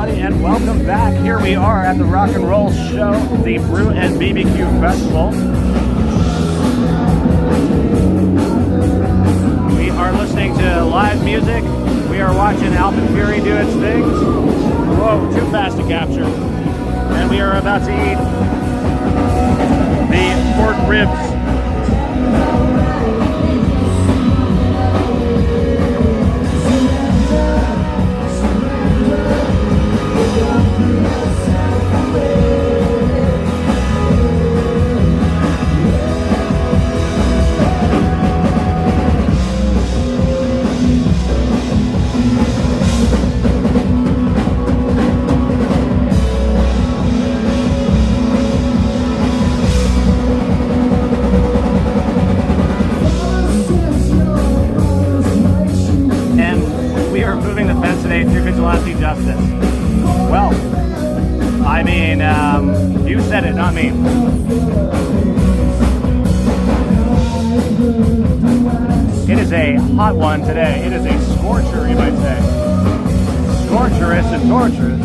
everybody, and welcome back. Here we are at the Rock and Roll Show, the Brew and BBQ Festival. We are listening to live music. We are watching Alpin Fury do its things. Whoa, too fast to capture. And we are about to eat the pork ribs. Justice. Well, I mean, you said it, not me. It is a hot one today. It is a scorcher, you might say. Scorcherous and torturous.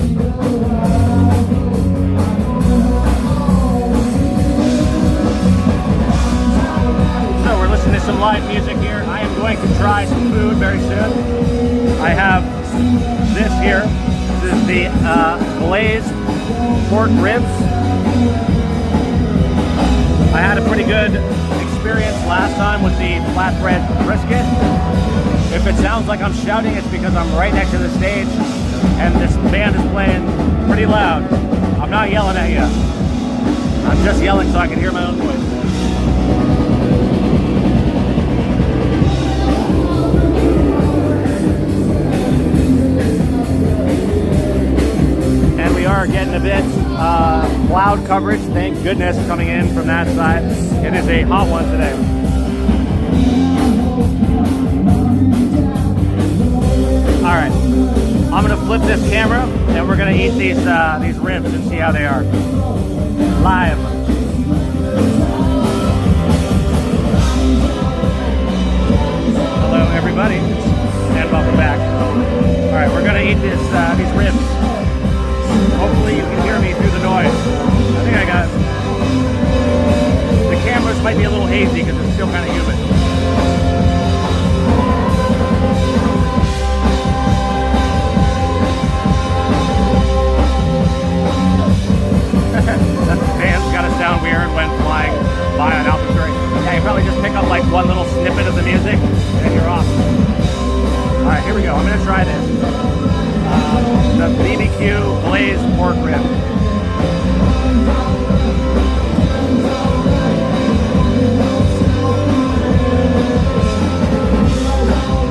So we're listening to some live music here. I am going to try some food very soon. I have this here. This is the glazed pork ribs. I had a pretty good experience last time with the flatbread brisket. If it sounds like I'm shouting, it's because I'm right next to the stage and this band is playing pretty loud. I'm not yelling at you. I'm just yelling so I can hear my own voice. Getting a bit cloud coverage, thank goodness, coming in from that side. It is a hot one today. Alright, I'm going to flip this camera and we're going to eat these ribs and see how they are. Live. Hello everybody, and welcome back. Alright, we're going to eat these ribs. Hopefully you can hear me through the noise. I think I got it. The cameras might be a little hazy because it's still kind of humid. That fan's got to sound weird when flying by on Alpin Fury. Yeah, you probably just pick up like one little snippet of the music and you're off. Alright, here we go. I'm going to try this. The BBQ glazed pork rib.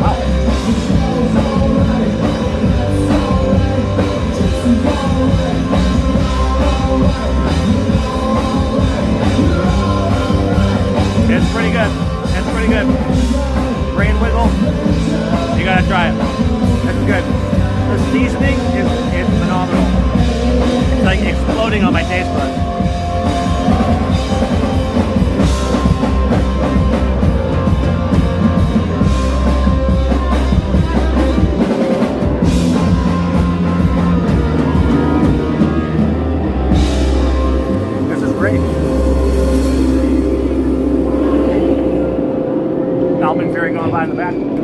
Wow. It's pretty good. It's pretty good. Brain wiggle. You gotta try it. It's good. The seasoning is phenomenal. It's like exploding on my taste buds. This is great. Alpin Fury going by in the back. I'm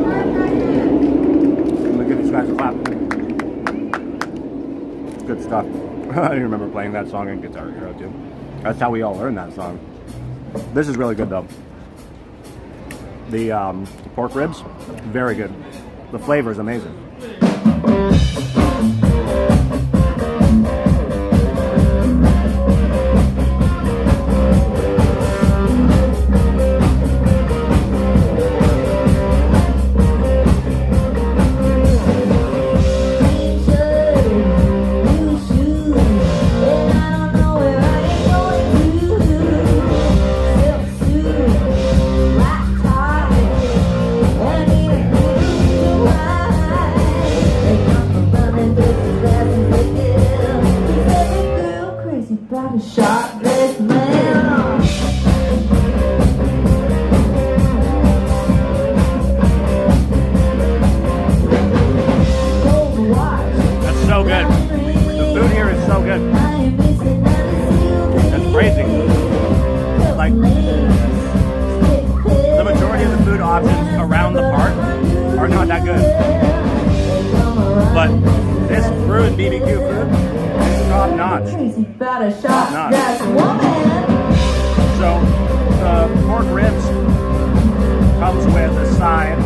gonna give these guys a clap. Good stuff. I remember playing that song in Guitar Hero too. That's how we all learned that song. This is really good though. The pork ribs, very good. The flavor is amazing. so good. but this brewed BBQ food is top notch. Top notch. So the pork ribs comes with a side of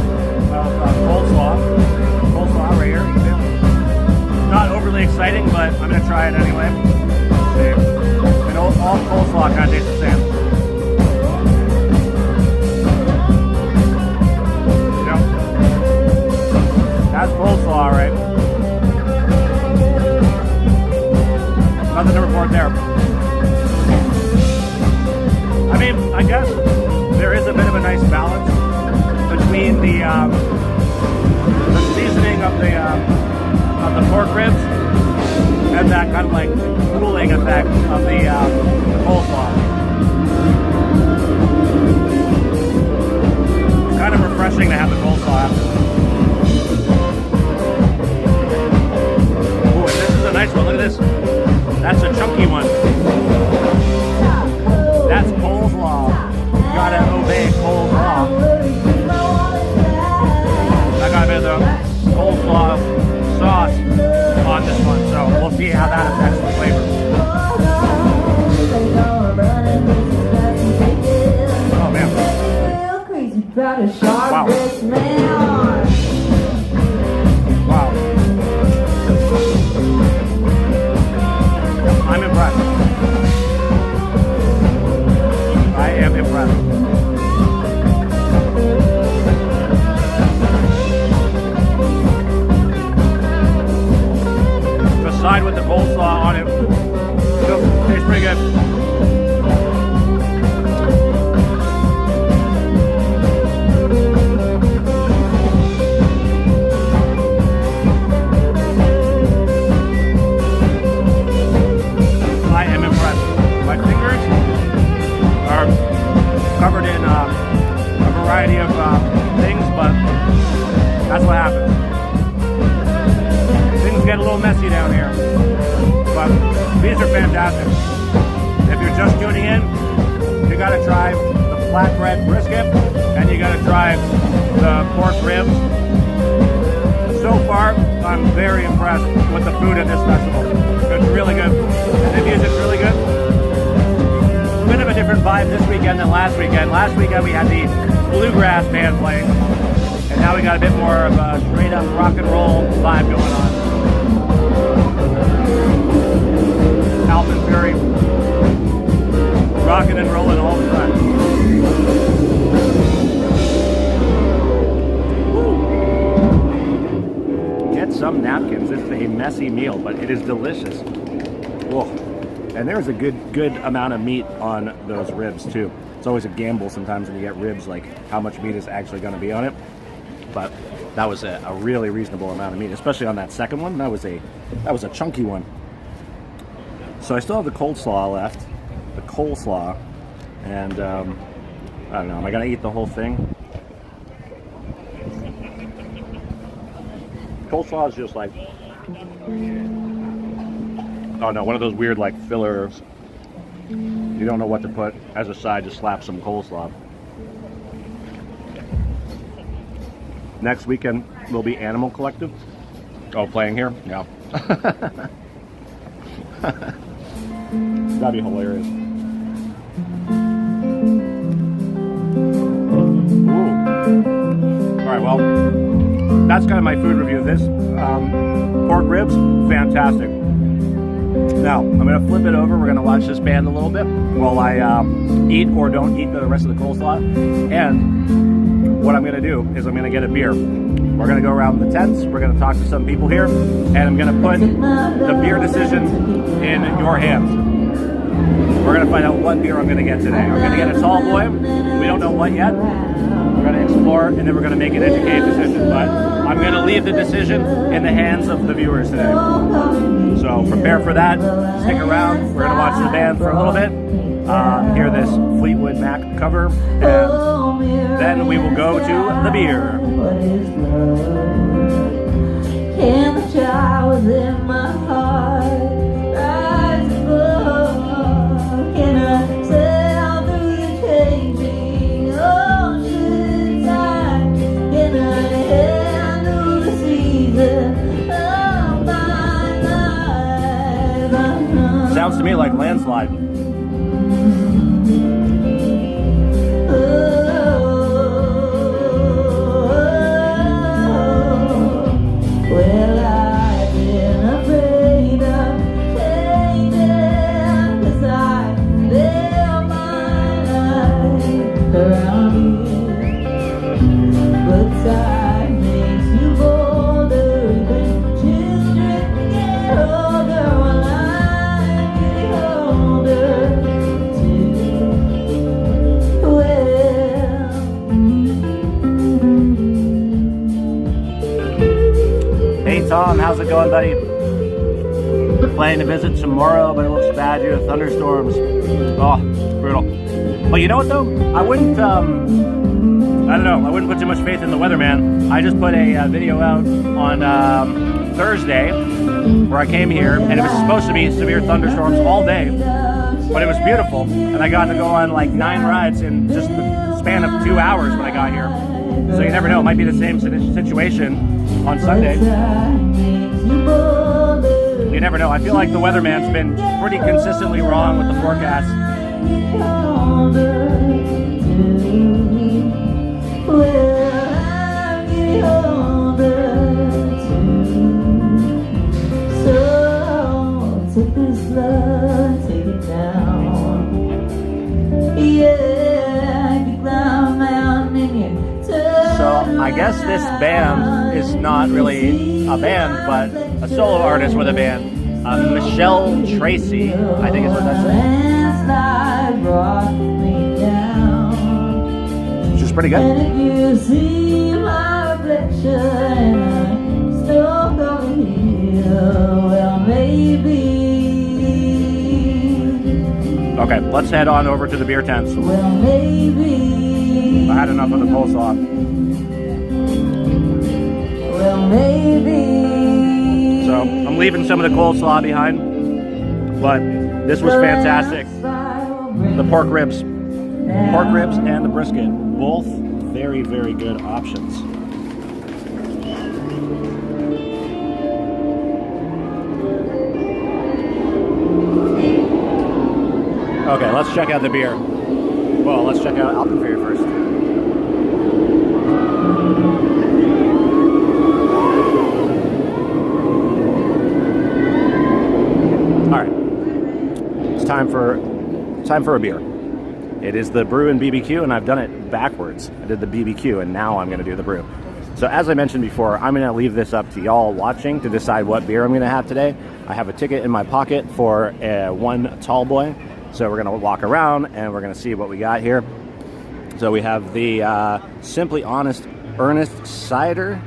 coleslaw. Coleslaw right here. Not overly exciting, but I'm gonna try it anyway. See. And all coleslaw kind of tastes the same. Yep. That's coleslaw, right? Nothing to report there. I mean, I guess there is a bit of a nice balance between the seasoning of the pork ribs and that kind of like cooling effect of the coleslaw. It's kind of refreshing to have the coleslaw after. Ooh, and this is a nice one. Look at this. That's a chunky one. That's coleslaw. You gotta obey coleslaw. I got a bit of the coleslaw sauce on this one, so we'll see how that affects the flavor. Oh man. Wow. Wow. I'm impressed. I am impressed. Side with the coleslaw on it. So, tastes pretty good. I am impressed. My fingers are covered in a variety of things, but that's what happens. Get a little messy down here, but these are fantastic. If you're just tuning in, you gotta try the flatbread brisket and you gotta try the pork ribs. So far, I'm very impressed with the food at this festival. It's really good. And the music's really good. Bit of a different vibe this weekend than last weekend. Last weekend we had the bluegrass band playing, and now we got a bit more of a straight up rock and roll vibe going on. Alvin Fury, rocking and rolling all the time. Woo. Get some napkins. This is a messy meal, but it is delicious. Whoa. And there's a good amount of meat on those ribs too. It's always a gamble sometimes when you get ribs, like how much meat is actually going to be on it. But that was a really reasonable amount of meat, especially on that second one. That was a chunky one. So I still have the coleslaw left, and I don't know, am I gonna eat the whole thing? Coleslaw is just like, oh no, one of those weird like fillers. You don't know what to put as a side, just slap some coleslaw. Next weekend will be Animal Collective. Oh, playing here? Yeah. That'd be hilarious. Ooh. Alright, well, that's kind of my food review of this. Pork ribs, fantastic. Now, I'm going to flip it over. We're going to watch this band a little bit while I eat or don't eat the rest of the coleslaw. And what I'm going to do is I'm going to get a beer. We're going to go around the tents. We're going to talk to some people here. And I'm going to put the beer decision in your hands. We're going to find out what beer I'm going to get today. I'm going to get a tall boy. We don't know what yet. We're going to explore, and then we're going to make an educated decision. But I'm going to leave the decision in the hands of the viewers today. So prepare for that. Stick around. We're going to watch the band for a little bit. Hear this Fleetwood Mac cover, and then we will go to the beer. Can the child within my heart rise above? Can I sail through the changing ocean tide? Can I handle the season? Oh, Sounds to me like landslide. Well, I've been afraid of changing, 'cause I live my life around you. But time makes you bolder when children get older, while I'm getting older too. Hey Tom, how's it going, buddy? Planning to visit tomorrow, but it looks bad due to thunderstorms. Oh, it's brutal. But you know what though? I wouldn't, I don't know, I wouldn't put too much faith in the weatherman. I just put a video out on Thursday where I came here, and it was supposed to be severe thunderstorms all day, but it was beautiful, and I got to go on like 9 rides in just the span of 2 hours when I got here. So you never know, it might be the same situation on Sunday. You never know. I feel like the weatherman's been pretty consistently wrong with the forecast. So take this love, take it down. Yeah, if you climb a mountain and you turn. So I guess this band is not really a band, but a solo artist with a band. Michelle Tracy, I think is what that says. She's pretty good. And if you see my reflection, I'm still going here. Well, maybe. Okay, let's head on over to the beer tents. Well, maybe. I had enough of the coleslaw. Well, maybe. So I'm leaving some of the coleslaw behind, but this was fantastic. The pork ribs and the brisket, both very, very good options. Okay, let's check out the beer. Well, let's check out Alpenfair first. All right, it's time for a beer. It is the brew and BBQ, and I've done it backwards. I did the BBQ, and now I'm going to do the brew. So as I mentioned before, I'm going to leave this up to y'all watching to decide what beer I'm going to have today. I have a ticket in my pocket for one tall boy. So we're going to walk around and we're going to see what we got here. So we have the Simply Honest Earnest Cider.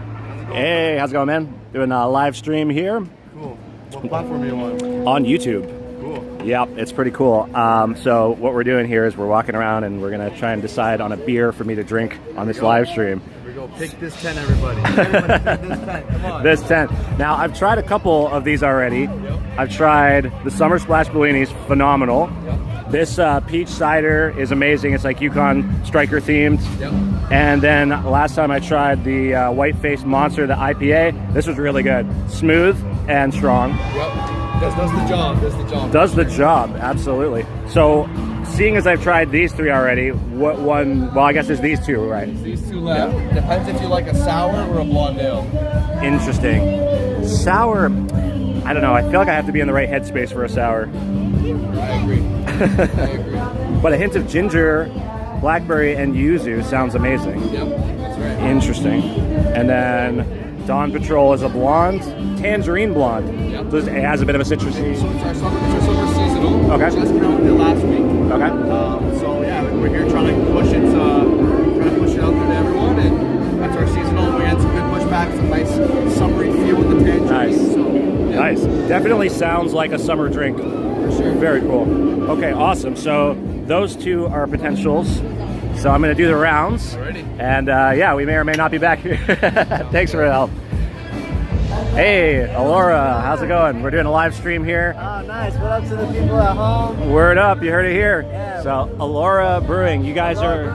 Hey, how's it going, man? Doing a live stream here. Cool. What platform are you on? On YouTube. Cool. Yeah, it's pretty cool. So what we're doing here is we're walking around and we're going to try and decide on a beer for me to drink on this live stream. Here we go. Pick this 10, everybody. Everybody pick this 10. Come on. This 10. Now, I've tried a couple of these already. Yep. I've tried the Summer Splash Bellinis, phenomenal. Yep. This peach cider is amazing. It's like Yukon Striker themed. Yep. And then last time I tried the White Faced Monster, the IPA. This was really good. Smooth and strong. Yep. Does the job. Does the job. Does the job, absolutely. So, seeing as I've tried these 3 already, what one, well, I guess there's these 2, right? These 2 left. Yeah. Depends if you like a sour or a blonde ale. Interesting. Sour, I don't know. I feel like I have to be in the right headspace for a sour. I agree. I agree. But a hint of ginger, blackberry, and yuzu sounds amazing. Yep, that's right. Interesting. And then Dawn Patrol is a blonde, tangerine blonde. Yep. So it has a bit of a citrusy. So it's our summer seasonal. Okay. Just came out last week. Okay. So yeah, we're here trying to push it out there to everyone, and that's our seasonal. We had some good pushbacks, some nice summery feel with the tangerine. Nice. So, yeah. Nice. Definitely sounds like a summer drink. For sure. Very cool. Okay, awesome. So those 2 are potentials. So I'm going to do the rounds. Alrighty. And yeah, we may or may not be back here. Thanks for the help. Hey, Alora, how's it going? We're doing a live stream here. Oh, nice. What up to the people at home? Word up, you heard it here. Yeah. So, Alora Brewing, you guys are,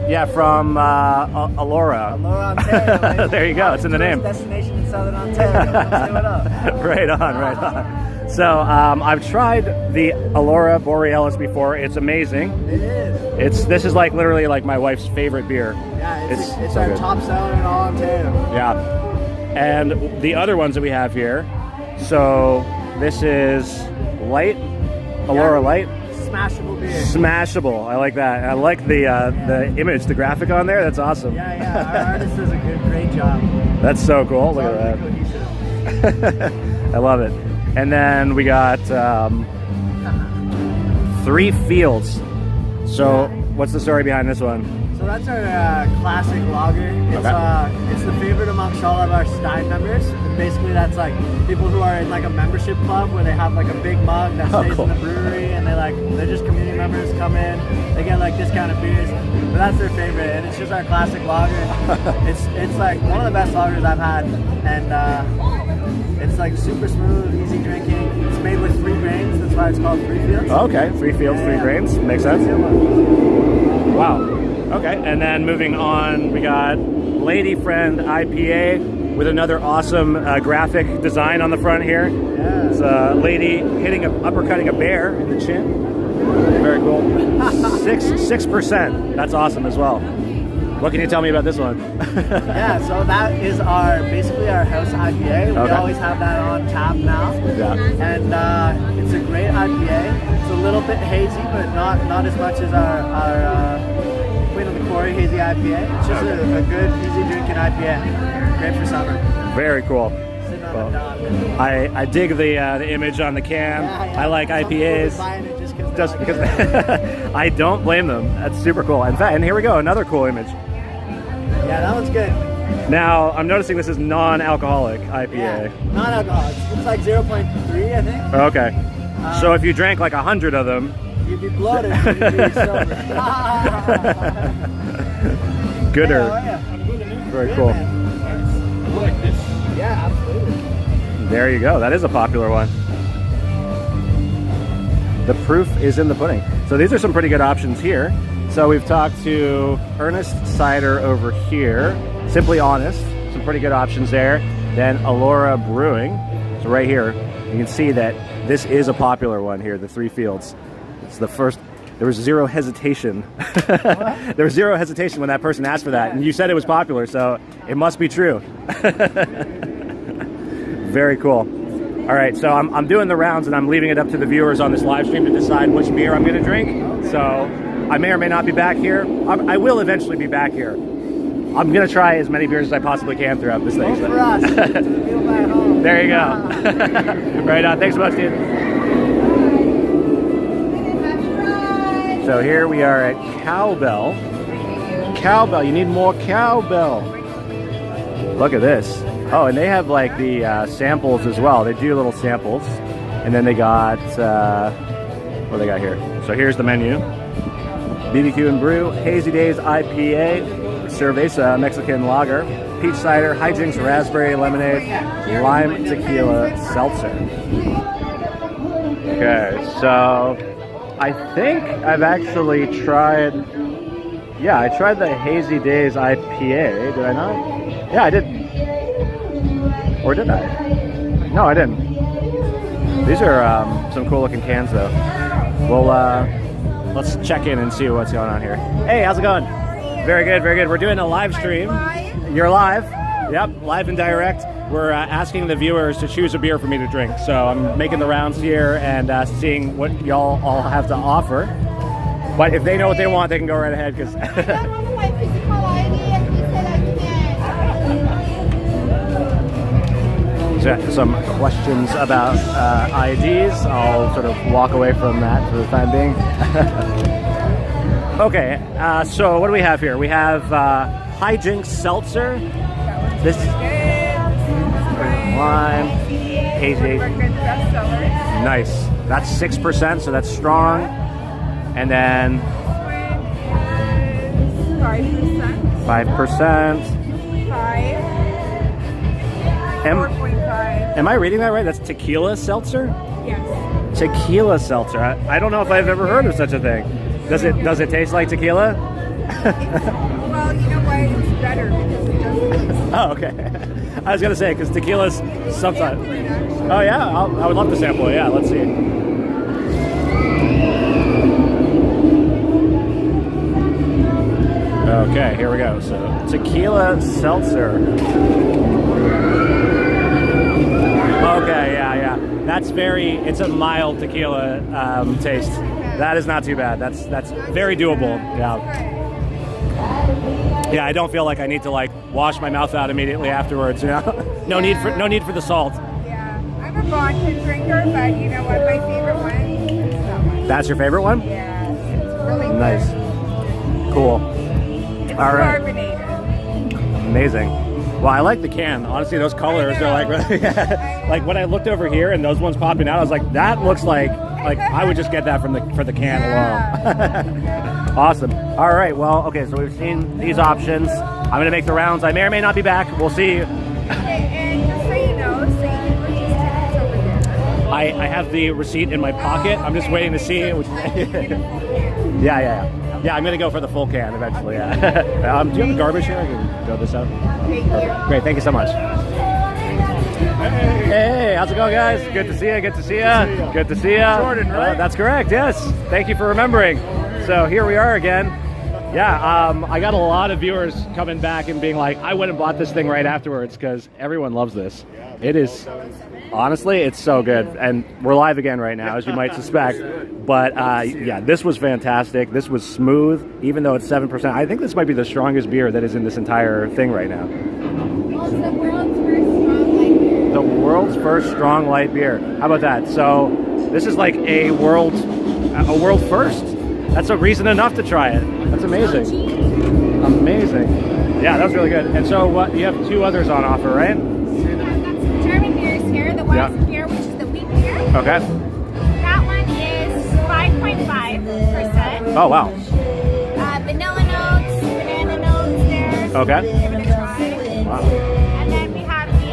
yeah, from Alora. Alora, Ontario. There you go, it's in the name. Destination in Southern Ontario. Say what up. Right on, right on. So I've tried the Aurora Borealis before. It's amazing. It is. This is like literally like my wife's favorite beer. Yeah, it's so our good. top seller in all Ontario. Yeah. And the other ones that we have here. So this is Light, Aurora Light. Smashable beer. Smashable. I like that. I like the image, the graphic on there. That's awesome. Yeah. Our artist does a great job. That's so cool. Look It's at all really that. cohesive. I love it. And then we got 3 Fields. So what's the story behind this one? So that's our classic lager. It's the favorite amongst all of our Stein members. And basically, that's like people who are in like a membership club where they have like a big mug that stays cool. in the brewery, and they're just community members come in. They get like discounted beers, but that's their favorite, and it's just our classic lager. It's like one of the best lagers I've had, and it's like super smooth, easy drinking. It's made with 3 grains. That's why it's called 3 Fields. Okay, 3 Fields, 3 grains. Makes sense. Wow. Okay, and then moving on, we got Lady Friend IPA with another awesome graphic design on the front here. Yeah. It's a lady uppercutting a bear in the chin. Very cool. 6%. That's awesome as well. What can you tell me about this one? Yeah, so that is basically our house IPA. We Okay. always have that on tap now. Yeah. And it's a great IPA. It's a little bit hazy, but not as much as our Queen of the Quarry hazy IPA. It's just a good, easy drinking IPA. Great for summer. Very cool. Sitting on Well, a dock. I dig the image on the can. Yeah. I like Some people IPAs. buying it just Just they because like it. I don't blame them. That's super cool. In fact, and here we go, another cool image. Yeah, that one's good. Now, I'm noticing this is non-alcoholic IPA. Yeah, non-alcoholic. It's like 0.3, I think. Okay. So if you drank like 100 of them, You'd be bloated. You'd be sober. gooder. Yeah. Very Good, cool. man. Yeah, absolutely. There you go. That is a popular one. The proof is in the pudding. So these are some pretty good options here. So we've talked to Ernest Cider over here. Simply Honest. Some pretty good options there. Then Aurora Brewing. So right here, you can see that this is a popular one here, the 3 Fields. It's the first. There was zero hesitation. There was zero hesitation when that person asked for that. And you said it was popular, so it must be true. Very cool. All right, so I'm doing the rounds and I'm leaving it up to the viewers on this live stream to decide which beer I'm going to drink. So I may or may not be back here. I will eventually be back here. I'm going to try as many beers as I possibly can throughout this thing. Vote for us. Feel back home. There you go. Right on. Thanks so much, dude. So here we are at Cowbell. Cowbell, you need more cowbell. Look at this. Oh, and they have like the samples as well. They do little samples. And then they got, what do they got here? So here's the menu. BBQ and Brew, Hazy Days IPA, Cerveza Mexican Lager, Peach Cider, Hijinks Raspberry Lemonade, Lime Tequila Seltzer. Okay, so I think I've actually tried, yeah, I tried the Hazy Days IPA, did I not? Yeah, I did. Or did I? No, I didn't. These are some cool looking cans though. Well, let's check in and see what's going on here. Hey, how's it going? Very good, very good. We're doing a live stream. You're live? Yep, live and direct. We're asking the viewers to choose a beer for me to drink. So I'm making the rounds here and seeing what y'all all have to offer. But if they know what they want, they can go right ahead. Because some questions about IDs. I'll sort of walk away from that for the time being. Okay, so what do we have here? We have Hijinks Seltzer. This is lime, hazy. Nice. That's 6%, so that's strong. And then 5%. Am I reading that right? That's tequila seltzer? Yes. Tequila seltzer. I don't know if I've ever heard of such a thing. Does it taste like tequila? Well, you know what? It's better because it doesn't taste Oh, okay. I was gonna say because tequila's sometimes. Oh yeah, I would love to sample it. Yeah, let's see. Okay, here we go. So tequila seltzer. Okay, yeah. That's it's a mild tequila taste. That is not too bad. That's very doable. Yeah. Yeah, I don't feel like I need to like wash my mouth out immediately afterwards. You know, no need for the salt. Yeah, I'm a vodka drinker, but you know what? My favorite one is that one. That's your favorite one? Yeah, it's really Nice. good. Cool. It's All right. carbonated. Amazing. Well, I like the can. Honestly, those colors are like really. Like when I looked over here and those ones popping out, I was like, that looks like I would just get that for the can alone. Awesome. All right. Well, okay. So we've seen these options. I'm gonna make the rounds. I may or may not be back. We'll see. Okay, and just so you know, so you can purchase tickets over there. I have the receipt in my pocket. I'm just waiting to see it. Yeah. Yeah, I'm gonna go for the full can eventually. Yeah. Do you have a garbage here? I can throw this out. Thank you. Great. Thank you so much. Hey, how's it going, guys? Good to see you. Good to see you. Good to see you. Jordan, right? That's correct. Yes. Thank you for remembering. So here we are again. Yeah. I got a lot of viewers coming back and being like, I went and bought this thing right afterwards because everyone loves this. It is. Honestly, it's so good, and we're live again right now, as you might suspect. But yeah, this was fantastic. This was smooth, even though it's 7%. I think this might be the strongest beer that is in this entire thing right now. The world's first strong light beer. How about that? So this is like a world first. That's a reason enough to try it. That's amazing. Amazing. Yeah, that was really good. And so what? You have two others on offer, right? German beers here, the Weizen beer, which is the wheat beer. Okay. That one is 5.5%. Oh, wow. Vanilla notes, banana notes there. Okay. Give it a try. Wow. And then we have the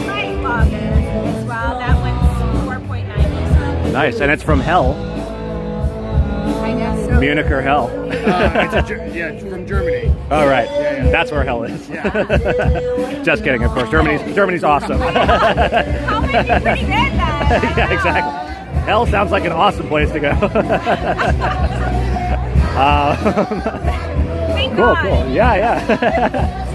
light lager as well. That one's 4.9%. Nice. And it's from hell. I guess so. Munich or hell. It's from Germany. All right. That's where hell is. Just kidding, of course. Germany's awesome. How might be pretty good then? Yeah, exactly. Hell sounds like an awesome place to go. Thank Cool. God. Yeah.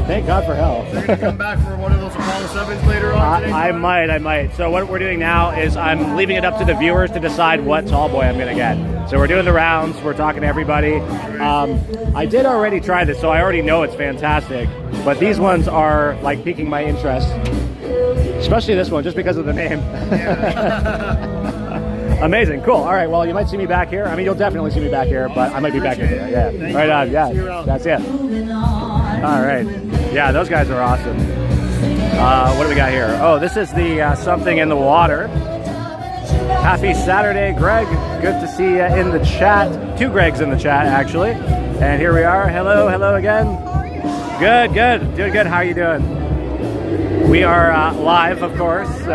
Thank God for hell. You're gonna come back for one of those Apollo 7s later on today? I might. So what we're doing now is I'm leaving it up to the viewers to decide what tall boy I'm gonna get. So we're doing the rounds, we're talking to everybody. I did already try this, so I already know it's fantastic. But these ones are like piquing my interest, especially this one, just because of the name. Amazing, cool. All right, well, you might see me back here. I mean, you'll definitely see me back here, but I might be back here. Yeah, right on. Yeah, that's it. All right. Yeah, those guys are awesome. What do we got here? Oh, this is the something in the water. Happy Saturday, Greg. Good to see you in the chat. Two Gregs in the chat, actually. And here we are. Hello again. Good. Doing good. How are you doing? We are live, of course. So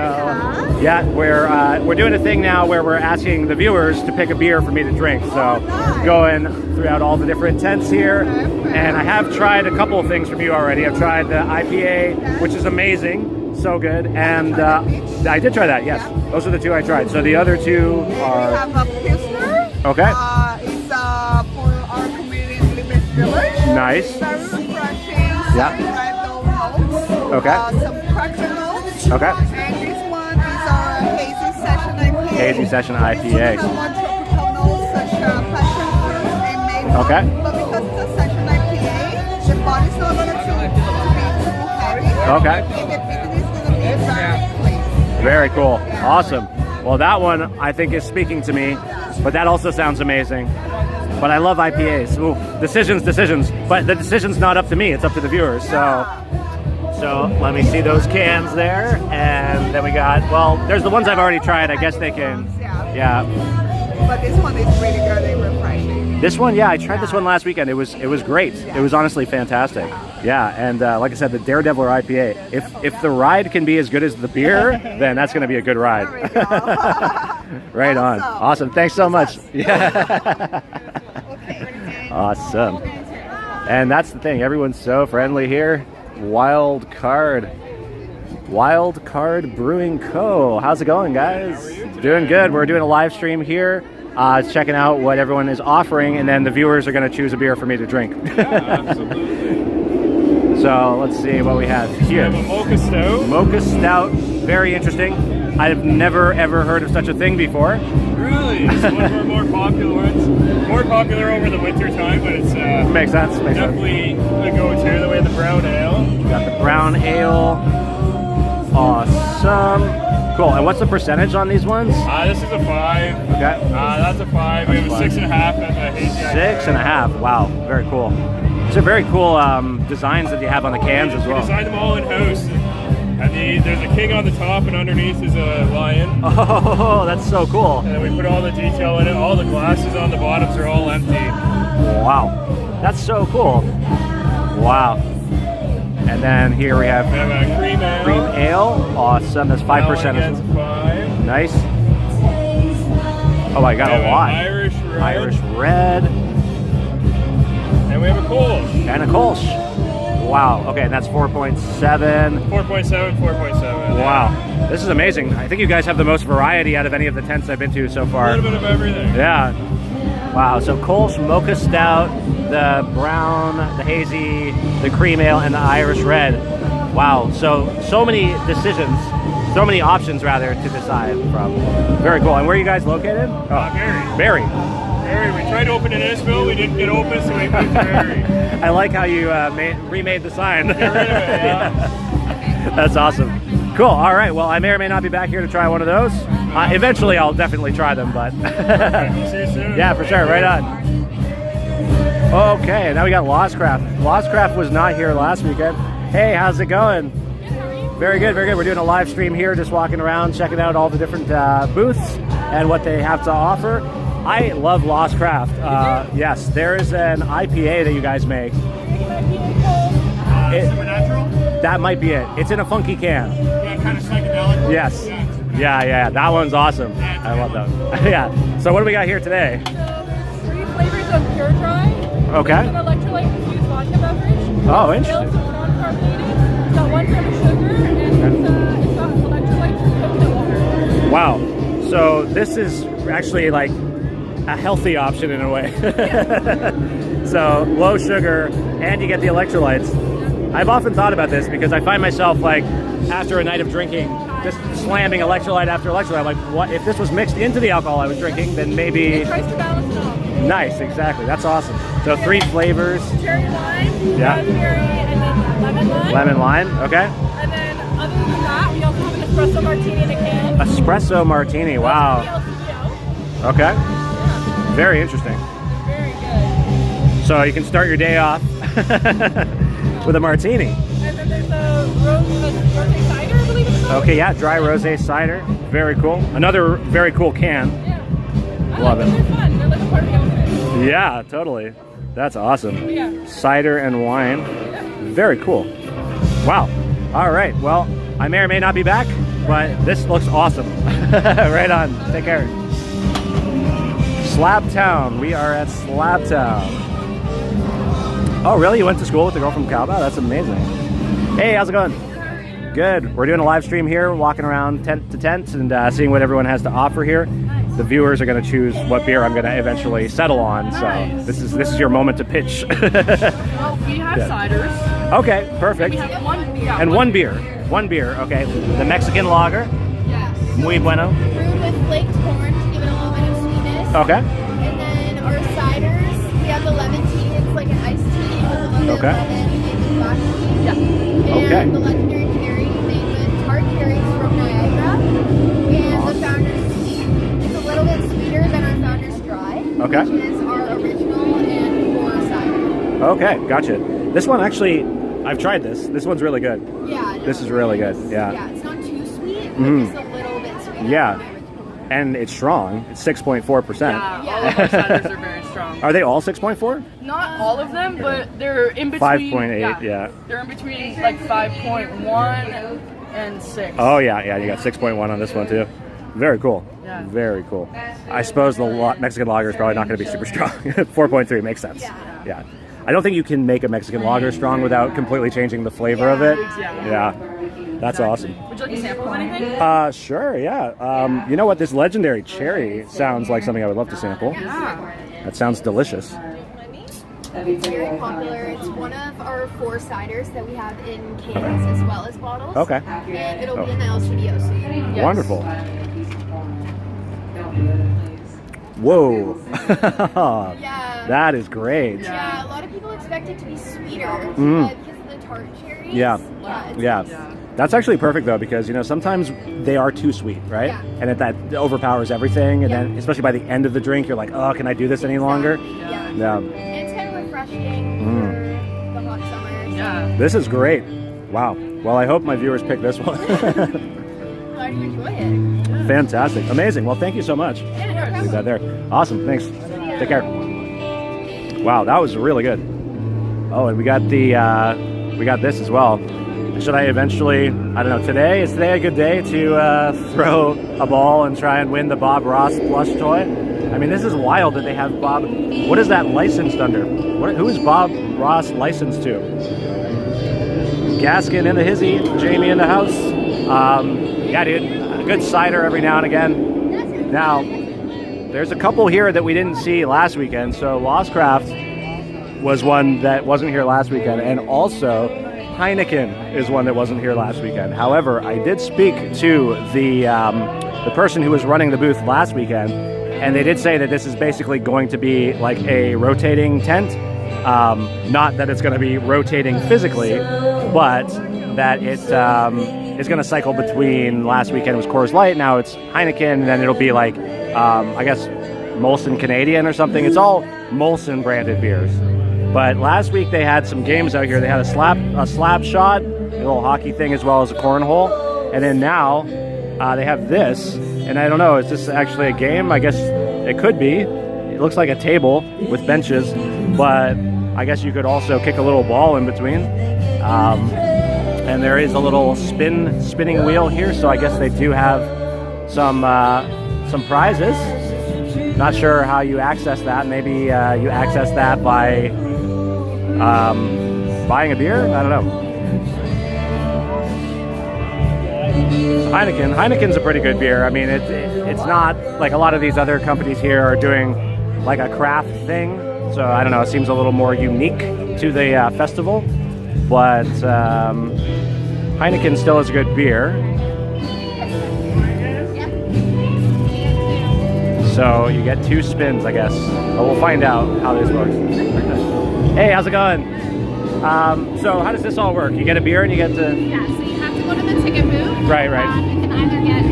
yeah, we're doing a thing now where we're asking the viewers to pick a beer for me to drink. So going throughout all the different tents here, and I have tried a couple of things from you already. I've tried the IPA, which is amazing, so good, and I did try that. Yes, those are the two I tried. So the other two We are have a Pilsner. okay. It's for our community in Liberty Village. Nice. Very refreshing. Yeah. Notes. Okay. Some cracker notes. Okay. And this one is our Hazy Session IPA. Hazy Session This one IPA. is a one tropical notes such passion fruit and maple. Okay. But because it's a session IPA, the body's not going to be too heavy. Okay. And the bitterness is going to be very clean. Very cool. Awesome. Well, that one I think is speaking to me, but that also sounds amazing. But I love IPAs. Ooh, decisions. But the decision's not up to me, it's up to the viewers. So let me see those cans there. And then we got, well, there's the ones I've already tried. I guess they can, yeah. But this one is really good and refreshing. This one, yeah, I tried this one last weekend. It was great. It was honestly fantastic. Yeah, and like I said, the Daredevil IPA. If the ride can be as good as the beer, then that's going to be a good ride. There we go. Right on. Awesome. Thanks so much. Yeah. Awesome. And that's the thing. Everyone's so friendly here. Wild Card Brewing Co. How's it going, guys? Doing good. We're doing a live stream here. Checking out what everyone is offering, and then the viewers are going to choose a beer for me to drink. Yeah, absolutely. So let's see what we have here. We have a mocha stout. Mocha Stout. Very interesting. I've never ever heard of such a thing before. Really? It's one of our more popular ones. More popular over the winter time, but it's Makes sense. Makes sense. definitely the go-to. The way the brown ale. Got the brown ale. Awesome. Cool. And what's the percentage on these ones? This is a 5. Okay. That's a 5. We have a That's 6.5 and a hazy. 6.5. Wow. Very cool. These are very cool designs that you have on the cans as We well. designed them all in house. And there's a king on the top, and underneath is a lion. Oh, that's so cool. And then we put all the detail in it. All the glasses on the bottoms are all empty. Wow. That's so cool. Wow. And then here we have We have a cream ale. cream ale. Awesome. That's 5%. That one gets 5. Nice. Oh, I got We have a an lot. Irish red. Irish red And we have a Kolsch. and a Kolsch. Wow. Okay, and that's 4.7. 4.7, 4.7. Wow. This is amazing. I think you guys have the most variety out of any of the tents I've been to so A far. little bit of everything. Yeah. Wow. So Kolsch, Mocha Stout, the brown, the hazy, the cream ale, and the Irish red. Wow. So many decisions, so many options rather to decide from. Very cool. And where are you guys located? Barrie. Barrie. We tried to open in Innisfil. We didn't get open, so we moved to Barrie. I like how you remade the sign. Get rid of it, yeah. That's awesome. Cool. All right. Well, I may or may not be back here to try one of those. Eventually, I'll definitely try them, but See you soon. yeah, for sure. Right on. Okay, now we got Lost Craft. Lost Craft was not here last weekend. Hey, how's it going? Very good, very good. We're doing a live stream here, just walking around, checking out all the different booths and what they have to offer. I love Lost Craft. Yes, there is an IPA that you guys make. Supernatural? That might be it. It's in a funky can. Yeah, kind of psychedelic. Yes. Yeah. That one's awesome. I love that. Yeah. So what do we got here today? 3 flavors of Pure Dry. Okay. It's an electrolyte infused vodka beverage. Oh, It's interesting. non-carbonated. It's got 1 gram of sugar, and it's got electrolytes from coconut water. Wow. So this is actually like a healthy option in a way. So low sugar, and you get the electrolytes. I've often thought about this because I find myself like after a night of drinking, just slamming electrolyte after electrolyte. I'm like, what if this was mixed into the alcohol I was drinking? Then maybe. It tries to balance it off. Nice, exactly. That's awesome. So 3 flavors. Cherry lime, Yeah. raspberry, and then lemon lime. Lemon lime. Okay. And then other than that, we also have an espresso martini in a can. Espresso martini. Wow. LCBO. Okay. Very interesting. Very good. So you can start your day off with a martini. And then there's a rosé cider, I believe it's called. Okay, yeah, dry rosé cider. Very cool. Another very cool can. Yeah. I Love like it. them. They're fun. They're like a party outfit. Yeah, totally. That's awesome. Yeah. Cider and wine. Very cool. Wow. All right. Well, I may or may not be back, but this looks awesome. Right on. Take care. Slab Town. We are at Slab Town. Oh, really? You went to school with the girl from Calba? That's amazing. Hey, how's it going? Good. We're doing a live stream here, walking around tent to tent and seeing what everyone has to offer here. The viewers are going to choose what beer I'm going to eventually settle on. So this is your moment to pitch. Well, we have ciders. Okay, perfect. We have one. Yeah, And one beer. One beer. Okay. The Mexican lager. Yes. Muy bueno. Brewed with flaked corn to give it a little bit of sweetness. Okay. And then our ciders, we have the lemon tea. It's like an iced tea with a little bit Okay. of lemon and black tea. Yeah. And Okay. the legendary cherry made with tart cherries from Niagara. And the founder's tea. It's a little bit sweeter than our founder's dry. Okay. Which is our original and core cider. Okay. Gotcha. This one actually, I've tried this. This one's really good. Yeah. This is really good. Yeah, Yeah. it's not too sweet, but Mhm. just a little bit sweeter. Yeah. Than my original. And it's strong. It's 6.4%. Yeah, all of our ciders are very strong. Are they all 6.4? Not all of them, but they're in between. 5.8, yeah. They're in between like 5.1 and 6. Oh yeah, you got 6.1 on this one too. Very cool. Yeah. Very cool. I suppose the Mexican lager is probably not going to be super strong. 4.3 makes sense. Yeah. I don't think you can make a Mexican lager strong without completely changing the flavor of it. Yeah. That's awesome. Would you like a sample of anything? Sure, yeah. You know what? This legendary cherry sounds like something I would love to sample. That sounds delicious. It's very popular. It's one of our 4 ciders that we have in cans as well as bottles. Okay. And it'll be in the L Studio soon. Wonderful. Whoa. Yeah. That is great. Yeah, a lot of people expect it to be sweeter but because of the tart cherries. Yeah. That's actually perfect though, because you know sometimes they are too sweet, right? Yeah. And that overpowers everything, and then especially by the end of the drink, you're like, oh, can I do this any longer? Yeah. It's kind of refreshing for the hot summers. Yeah. This is great. Wow. Well, I hope my viewers pick this one. Glad you enjoy it. Fantastic. Amazing. Well, thank you so much. Yeah, no problem. Leave that there. Awesome. Thanks. Take care. Wow, that was really good. Oh, and we got this as well. Should I eventually, I don't know, is today a good day to throw a ball and try and win the Bob Ross plush toy? I mean, this is wild that they have Bob. What is that licensed under? Who is Bob Ross licensed to? Gaskin in the hizzy, Jamie in the house. Yeah, dude, a good cider every now and again. Now, there's a couple here that we didn't see last weekend. So Lost Craft was one that wasn't here last weekend, and also Heineken is one that wasn't here last weekend. However, I did speak to the person who was running the booth last weekend, and they did say that this is basically going to be like a rotating tent. Not that it's going to be rotating physically, but that it is going to cycle between. Last weekend was Coors Light, now it's Heineken, and then it'll be like, I guess, Molson Canadian or something. It's all Molson branded beers. But last week they had some games out here. They had a slap shot, a little hockey thing, as well as a cornhole. And then now they have this. And I don't know, is this actually a game? I guess it could be. It looks like a table with benches, but I guess you could also kick a little ball in between. And there is a little spinning wheel here, so I guess they do have some prizes. Not sure how you access that. Maybe you access that by buying a beer? I don't know. Heineken's a pretty good beer. I mean, it's not like a lot of these other companies here are doing like a craft thing. So I don't know, it seems a little more unique to the festival. But Heineken still is a good beer. So you get 2 spins, I guess. But we'll find out how this works. Hey, how's it going? So how does this all work? You get a beer and you get to... Yeah, so you have to go to the ticket booth. Right. You can either get a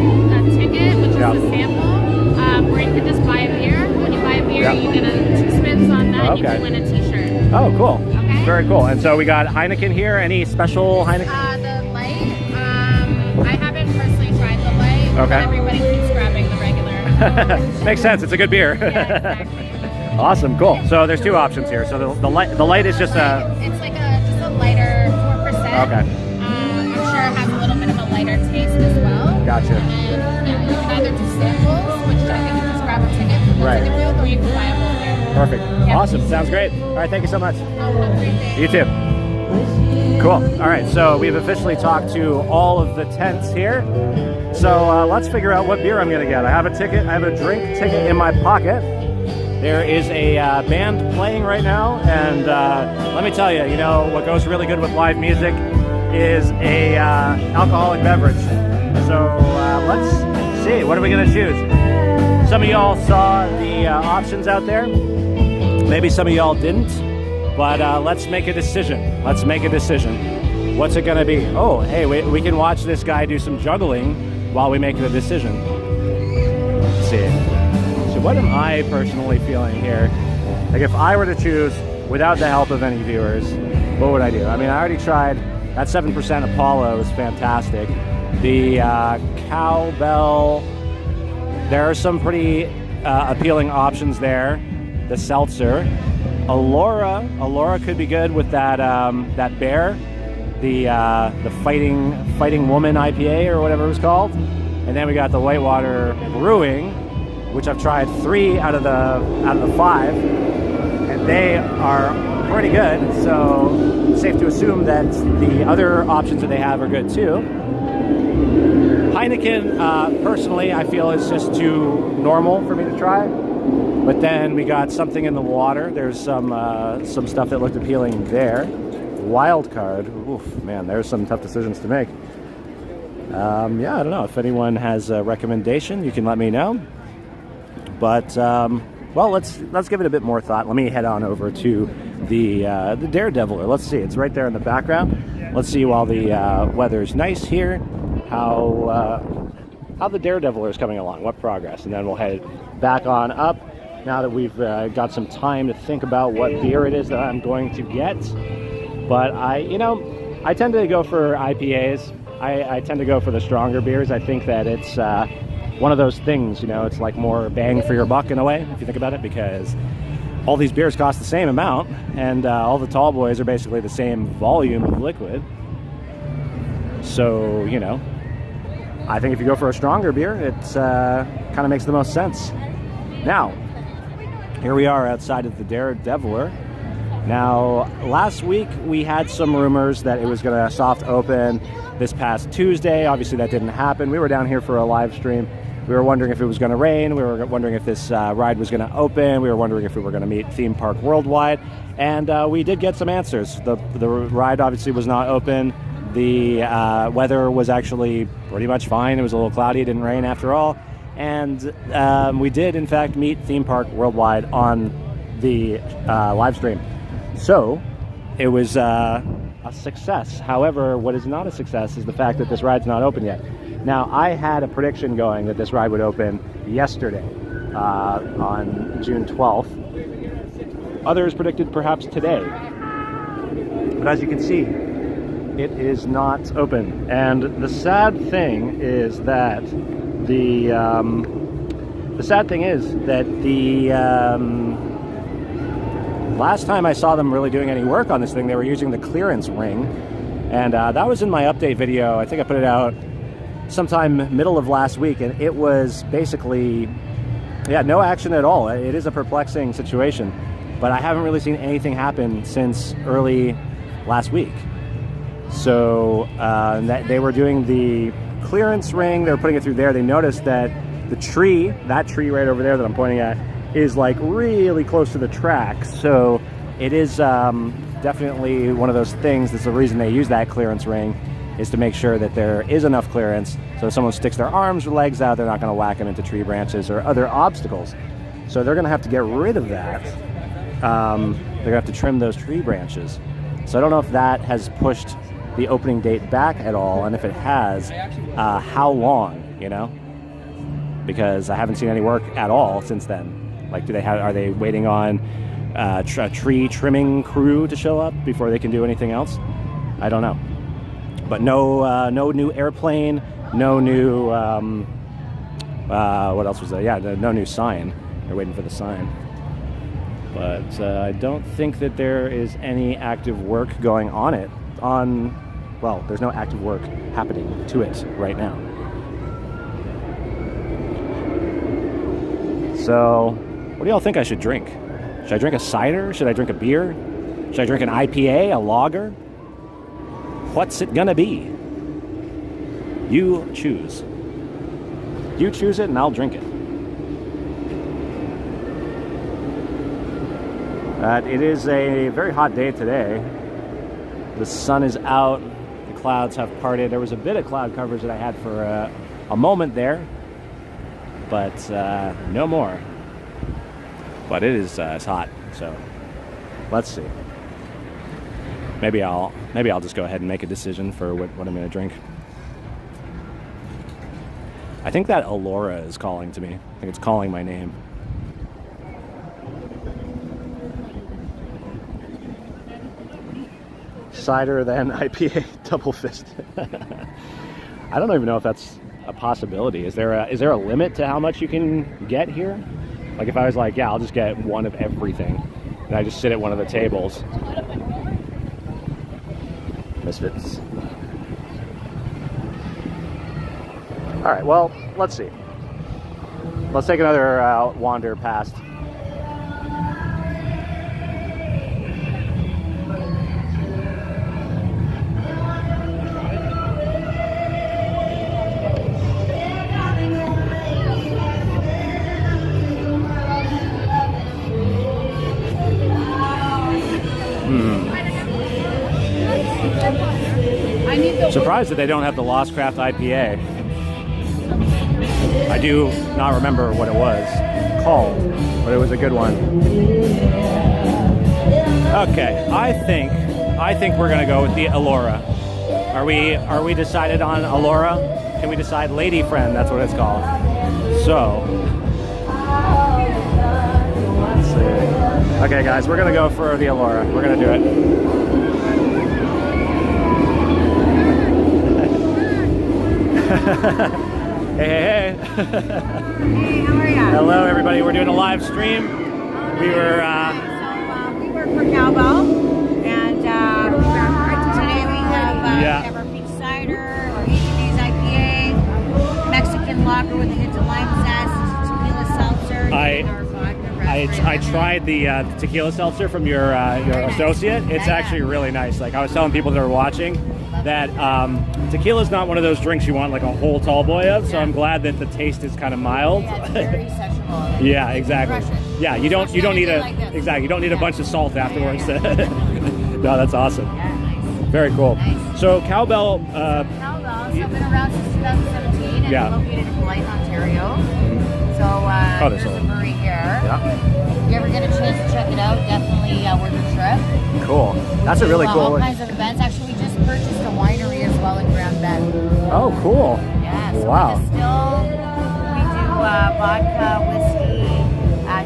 ticket, which is a sample, or you can just buy a beer. When you buy a beer, you get 2 spins on that, and you can win a t-shirt. Oh, cool. Okay. Very cool. And so we got Heineken here. Any special Heineken? The light, I haven't personally tried the light, but everybody keeps grabbing the regular. Makes sense. It's a good beer. Yeah, exactly. Awesome. Cool. So there's 2 options here. So the light is just a... It's like just a lighter 4%. Okay. I'm sure it has a little bit of a lighter taste as well. Gotcha. And yeah, you can either do samples, which I think you just grab a ticket from the ticket booth, or you can buy a whole beer. Perfect. Yeah. Awesome. Sounds great. All right. Thank you so much. Have a great day. You too. Cool. All right. So we've officially talked to all of the tents here. So let's figure out what beer I'm going to get. I have a ticket. I have a drink ticket in my pocket. There is a band playing right now, and let me tell you, you know, what goes really good with live music is a alcoholic beverage. So let's see, what are we going to choose? Some of y'all saw the options out there. Maybe some of y'all didn't, but let's make a decision. Let's make a decision. What's it going to be? Oh, hey, we can watch this guy do some juggling while we make the decision. Let's see. What am I personally feeling here? Like if I were to choose without the help of any viewers, what would I do? I mean, I already tried that 7% Apollo is fantastic. The Cowbell, there are some pretty appealing options there. The Seltzer, Allura could be good with that that bear, the fighting woman IPA or whatever it was called, and then we got the Whitewater Brewing, which I've tried 3 out of the 5, and they are pretty good, so safe to assume that the other options that they have are good too. Heineken, personally, I feel is just too normal for me to try. But then we got something in the water. There's some stuff that looked appealing there. Wild card. Oof, man, there's some tough decisions to make. Yeah, I don't know. If anyone has a recommendation, you can let me know. But well, let's give it a bit more thought. Let me head on over to the Daredeviler. Let's see. It's right there in the background. Let's see while the weather's nice here, how the Daredeviler is coming along. What progress? And then we'll head back on up. Now that we've got some time to think about what beer it is that I'm going to get. But I tend to go for IPAs. I tend to go for the stronger beers. I think that it's one of those things, it's like more bang for your buck in a way, if you think about it, because all these beers cost the same amount, and all the tall boys are basically the same volume of liquid. So, I think if you go for a stronger beer, it kind of makes the most sense. Now, here we are outside of the Daredeviler. Now, last week we had some rumors that it was going to soft open this past Tuesday. Obviously, that didn't happen. We were down here for a live stream. We were wondering if it was going to rain. We were wondering if this ride was going to open. We were wondering if we were going to meet Theme Park Worldwide. And we did get some answers. The ride obviously was not open. The weather was actually pretty much fine. It was a little cloudy. It didn't rain after all. And we did, in fact, meet Theme Park Worldwide on the live stream. So it was a success. However, what is not a success is the fact that this ride's not open yet. Now, I had a prediction going that this ride would open yesterday on June 12th. Others predicted perhaps today. But as you can see, it is not open. And the sad thing is that the last time I saw them really doing any work on this thing, they were using the clearance ring. And that was in my update video. I think I put it out sometime middle of last week, and it was basically, no action at all. It is a perplexing situation, but I haven't really seen anything happen since early last week. So they were doing the clearance ring, they were putting it through there. They noticed that that tree right over there that I'm pointing at, is like really close to the track. So it is definitely one of those things. That's the reason they use that clearance ring, is to make sure that there is enough clearance, so if someone sticks their arms or legs out, they're not going to whack them into tree branches or other obstacles. So they're going to have to get rid of that. They're going to have to trim those tree branches. So I don't know if that has pushed the opening date back at all, and if it has, how long, because I haven't seen any work at all since then. Like, are they waiting on a tree trimming crew to show up before they can do anything else? I don't know. But no new airplane, no new, what else was there? Yeah, no new sign. They're waiting for the sign. But I don't think that there is any active work going on it. Well, there's no active work happening to it right now. So, what do y'all think I should drink? Should I drink a cider? Should I drink a beer? Should I drink an IPA, a lager? What's it gonna be? You choose. You choose it and I'll drink it. It is a very hot day today. The sun is out. The clouds have parted. There was a bit of cloud coverage that I had for a moment there, but no more. But it is it's hot, so let's see. Maybe I'll just go ahead and make a decision for what I'm going to drink. I think that Allura is calling to me. I think it's calling my name. Cider, then IPA, double fist. I don't even know if that's a possibility. Is there a limit to how much you can get here? Like, if I was like, I'll just get one of everything, and I just sit at one of the tables. Misfits. All right, well, let's see. Let's take another wander past. Surprised that they don't have the Lost Craft IPA. I do not remember what it was called, but it was a good one. Okay, I think we're gonna go with the Allura. Are we decided on Allura? Can we decide? Lady Friend, that's what it's called. So let's see. Okay, guys, we're gonna go for the Allura. We're gonna do it. Hey, hey, hey. Hey, how are ya? Hello, everybody. We're doing a live stream. We were. We work for Cowbell, and today we have our peach cider, our 80 Days IPA, Mexican lager with a hint of lime zest, tequila seltzer, and our vodka raspberry. I tried the tequila seltzer from your associate. It's actually really nice. Like I was telling people that are watching that tequila is not one of those drinks you want like a whole tall boy of. So I'm glad that the taste is kind of mild. Yeah, it's very sessionable. Yeah, exactly. Refreshing. Yeah, you don't need you don't need a bunch of salt afterwards. No, that's awesome. Yeah, nice. Very cool. Nice. So Cowbell. Cowbell, so I've been around since 2017 and I'm located in Blythe, Ontario. So there's a brewery here. Yeah. If you ever get a chance to check it out, definitely worth a trip. Cool. That's a really cool all one. kinds of events. Actually, we just purchased a winery as well in Grand Bend. Oh, cool. Yeah, so wow. we distill, we do vodka, whiskey,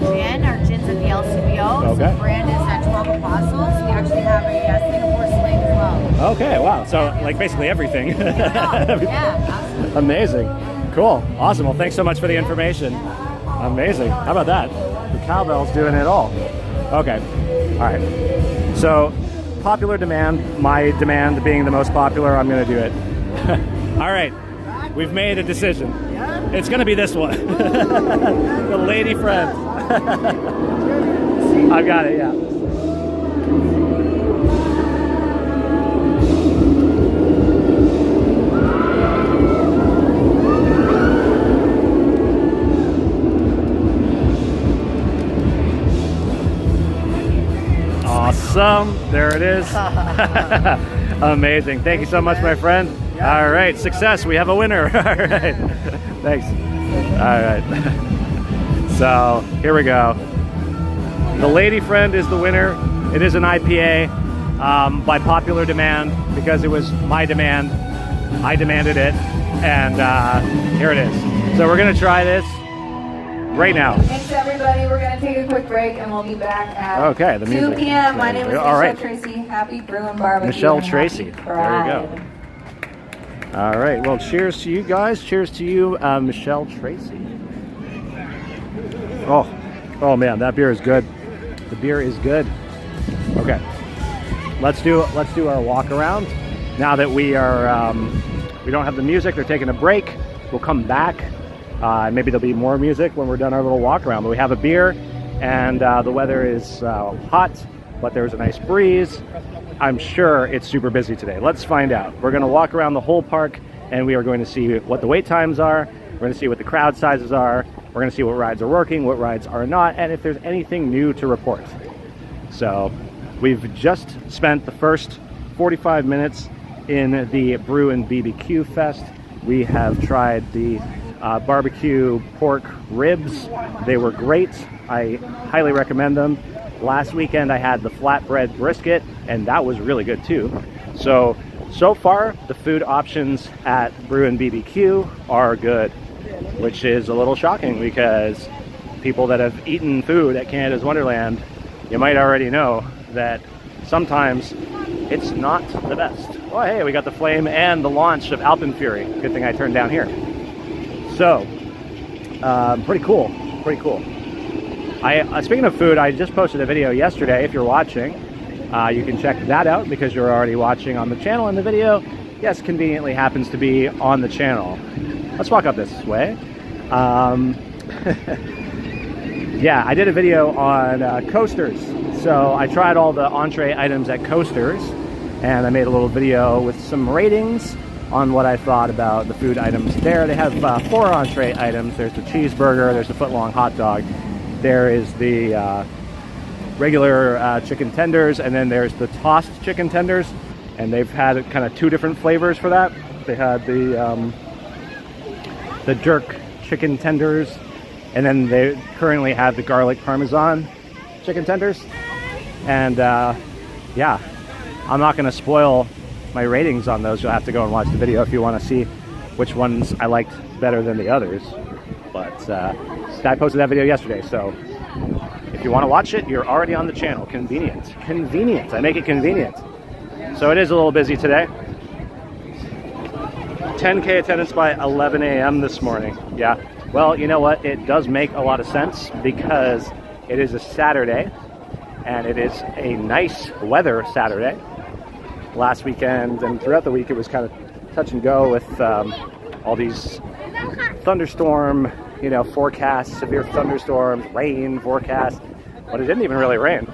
gin. Our gin's at the LCBO. Okay. So the brand is at 12 Apostles. We actually have a Singapore Sling as well. Okay, wow. So like basically everything. Yeah, absolutely. Amazing. Cool. Awesome. Well, thanks so much for the information. Amazing. How about that? The Cowbell's doing it all. Okay. All right. So popular demand, my demand being the most popular, I'm going to do it. All right. We've made a decision. It's going to be this one. The Lady Friend. I've got it, yeah. Awesome. There it is. Amazing. Thank you so much, my friend. All right. Success. We have a winner. All right. Thanks. All right. So here we go. The Lady Friend is the winner. It is an IPA by popular demand because it was my demand. I demanded it. And here it is. So we're going to try this right now. Thanks, everybody. We're going to take a quick break, and we'll be back at the 2 music. p.m. My name is All Michelle right. Tracy. Happy Brew and Barbecue. Michelle and Tracy. happy There you go. All right. Well, cheers to you guys. Cheers to you, Michelle Tracy. Oh man, that beer is good. The beer is good. Okay. Let's do our walk around. Now that we are we don't have the music, they're taking a break. We'll come back. Maybe there'll be more music when we're done our little walk around. But we have a beer, and the weather is hot, but there's a nice breeze. I'm sure it's super busy today. Let's find out. We're going to walk around the whole park, and we are going to see what the wait times are. We're going to see what the crowd sizes are. We're going to see what rides are working, what rides are not, and if there's anything new to report. So we've just spent the first 45 minutes in the Brew and BBQ Fest. We have tried the barbecue pork ribs. They were great. I highly recommend them. Last weekend I had the flatbread brisket, and that was really good too. So far the food options at Brew and BBQ are good, which is a little shocking because people that have eaten food at Canada's Wonderland, you might already know that sometimes it's not the best. Oh hey, we got the flame and the launch of Alpenfury. Good thing I turned down here. So, pretty cool. Speaking of food, I just posted a video yesterday. If you're watching, you can check that out because you're already watching on the channel. And the video, yes, conveniently happens to be on the channel. Let's walk up this way. Yeah, I did a video on coasters. So I tried all the entree items at Coasters, and I made a little video with some ratings on what I thought about the food items there. They have 4 entree items. There's the cheeseburger, there's the foot-long hot dog, there is the regular chicken tenders, and then there's the tossed chicken tenders. and they've had kind of 2 different flavors for that. They had the jerk chicken tenders, and then they currently have the garlic parmesan chicken tenders. And yeah, I'm not going to spoil my ratings on those. You'll have to go and watch the video if you want to see which ones I liked better than the others. But I posted that video yesterday, so if you want to watch it, you're already on the channel. Convenient. Convenient. I make it convenient. So it is a little busy today. 10K attendance by 11 a.m. this morning. Yeah. Well, you know what? It does make a lot of sense because it is a Saturday and it is a nice weather Saturday. Last weekend and throughout the week it was kind of touch and go with all these thunderstorm, you know, forecasts, severe thunderstorms, rain forecast, but it didn't even really rain.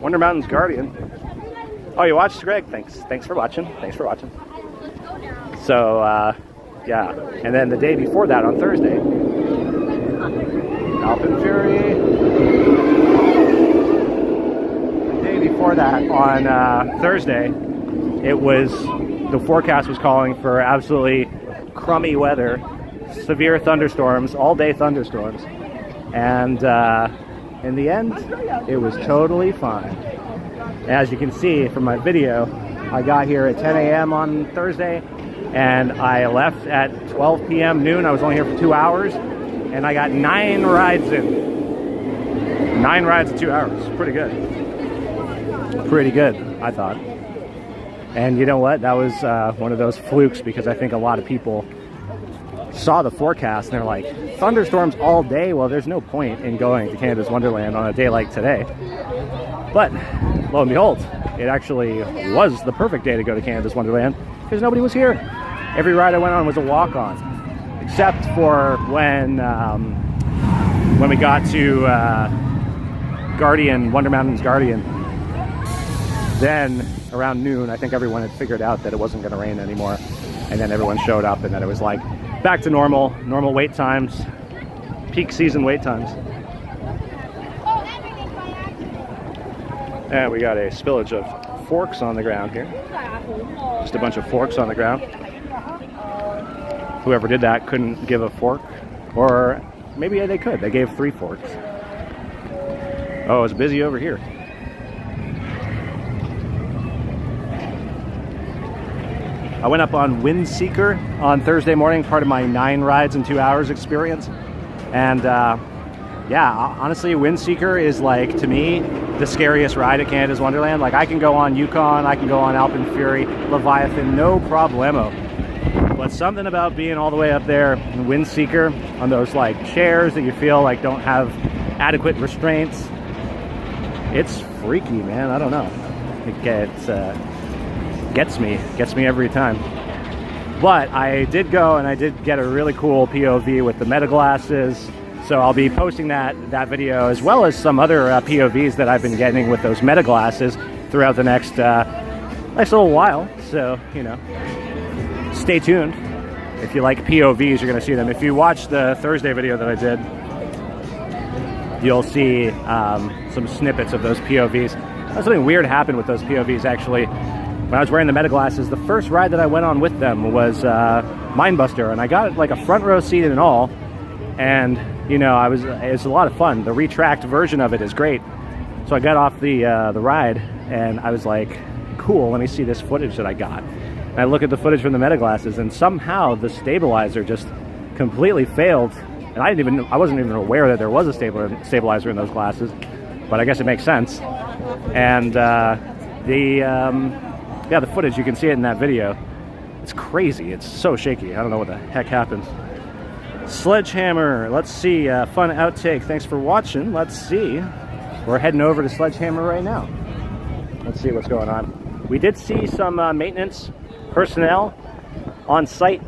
Wonder Mountain's Guardian. Oh, you watched, Greg? Thanks for watching. Thanks for watching. So, yeah. And then the day before that, on Thursday, Alpine Fury. The day before that, on Thursday, it was, the forecast was calling for absolutely crummy weather, severe thunderstorms, all-day thunderstorms. And in the end, it was totally fine. As you can see from my video, I got here at 10 a.m. on Thursday, and I left at 12 p.m. noon. I was only here for 2 hours, and I got 9 rides in. 9 rides in 2 hours. Pretty good. Pretty good, I thought. And you know what? That was one of those flukes, because I think a lot of people saw the forecast and they're like, thunderstorms all day? Well, there's no point in going to Canada's Wonderland on a day like today. But lo and behold, it actually was the perfect day to go to Canada's Wonderland because nobody was here. Every ride I went on was a walk-on, except for when we got to Guardian, Wonder Mountain's Guardian. Then around noon, I think everyone had figured out that it wasn't going to rain anymore, and then everyone showed up, and then it was like back to normal wait times, peak season wait times. And we got a spillage of forks on the ground here. Just a bunch of forks on the ground. Whoever did that couldn't give a fork, or maybe they could. They gave 3 forks. Oh, it's busy over here. I went up on Windseeker on Thursday morning, part of my 9 rides in 2 hours experience. And yeah, honestly, Windseeker is, like, to me, the scariest ride at Canada's Wonderland. Like, I can go on Yukon, I can go on Alpine Fury, Leviathan, no problemo. But something about being all the way up there in Windseeker on those, like, chairs that you feel like don't have adequate restraints, it's freaky, man. I don't know. It gets me every time. But I did go and I did get a really cool POV with the meta glasses. So I'll be posting that video, as well as some other POVs that I've been getting with those meta glasses throughout the next little while. So, you know, stay tuned. If you like POVs, you're going to see them. If you watch the Thursday video that I did, you'll see some snippets of those POVs. Something weird happened with those POVs, actually. When I was wearing the meta glasses, the first ride that I went on with them was Mindbuster, and I got like a front row seat and all. And you know, it was a lot of fun. The retract version of it is great. So I got off the ride, and I was like, cool, let me see this footage that I got. And I look at the footage from the meta glasses, and somehow the stabilizer just completely failed. And I wasn't even aware that there was a stabilizer in those glasses, but I guess it makes sense. And yeah, the footage, you can see it in that video. It's crazy. It's so shaky. I don't know what the heck happened. Sledgehammer, let's see, fun outtake. Thanks for watching. Let's see. We're heading over to Sledgehammer right now. Let's see what's going on. We did see some maintenance personnel on site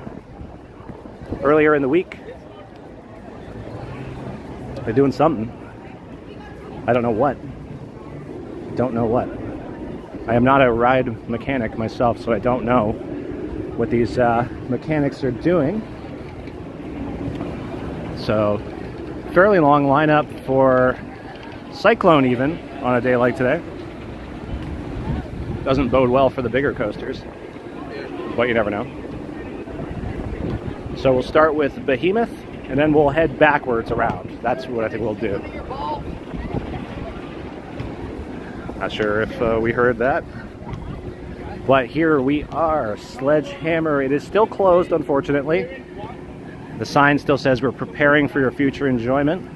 earlier in the week. They're doing something. I don't know what. Don't know what. I am not a ride mechanic myself, so I don't know what these mechanics are doing. So, fairly long lineup for Cyclone even on a day like today. Doesn't bode well for the bigger coasters, but you never know. So we'll start with Behemoth, and then we'll head backwards around. That's what I think we'll do. Not sure if we heard that. But here we are, Sledgehammer. It is still closed, unfortunately. The sign still says we're preparing for your future enjoyment.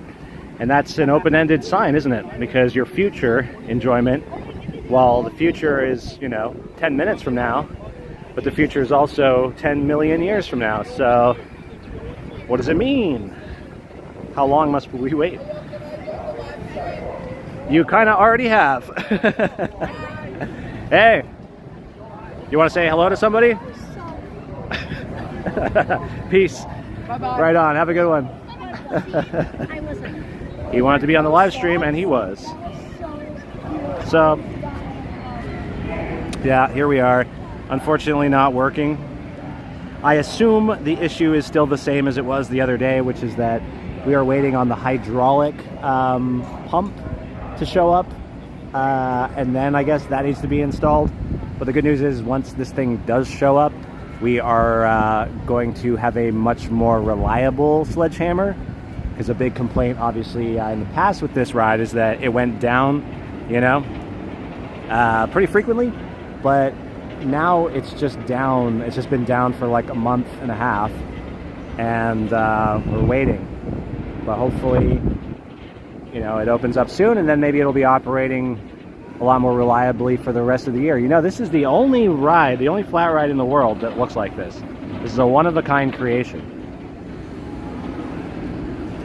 And that's an open-ended sign, isn't it? Because your future enjoyment, while the future is, 10 minutes from now, but the future is also 10 million years from now. So what does it mean? How long must we wait? You kind of already have. Hey, you want to say hello to somebody? Peace. Bye-bye. Right on. Have a good one. He wanted to be on the live stream, and he was. So, yeah, here we are. Unfortunately not working. I assume the issue is still the same as it was the other day, which is that we are waiting on the hydraulic pump to show up. And then I guess that needs to be installed. But the good news is once this thing does show up, we are going to have a much more reliable sledgehammer. Because a big complaint, obviously, in the past with this ride is that it went down, pretty frequently. But now it's just down. It's just been down for like a month and a half. And we're waiting. But hopefully, it opens up soon. And then maybe it'll be operating a lot more reliably for the rest of the year. This is the only ride, the only flat ride in the world that looks like this. This is a one-of-a-kind creation.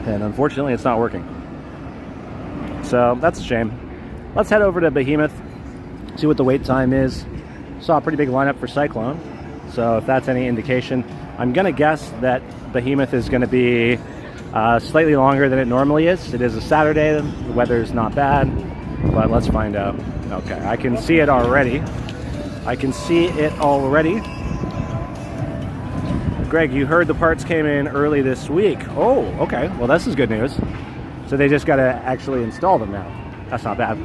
And unfortunately, it's not working. So that's a shame. Let's head over to Behemoth, see what the wait time is. Saw a pretty big lineup for Cyclone. So if that's any indication, I'm going to guess that Behemoth is going to be slightly longer than it normally is. It is a Saturday. The weather's not bad, but let's find out. Okay, I can see it already. Greg, you heard the parts came in early this week. Oh, okay. Well, this is good news. So they just got to actually install them now. That's not bad.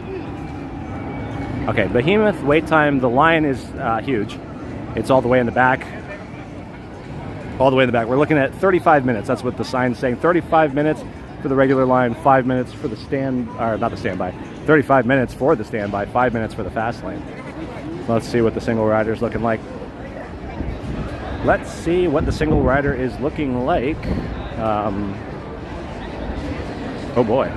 Okay, Behemoth, wait time. The line is huge. It's all the way in the back. We're looking at 35 minutes. That's what the sign's saying. 35 minutes for the regular line, 5 minutes for the not the standby. 35 minutes for the standby, 5 minutes for the fast lane. Let's see what the single rider's looking like. Let's see what the single rider is looking like. Oh boy.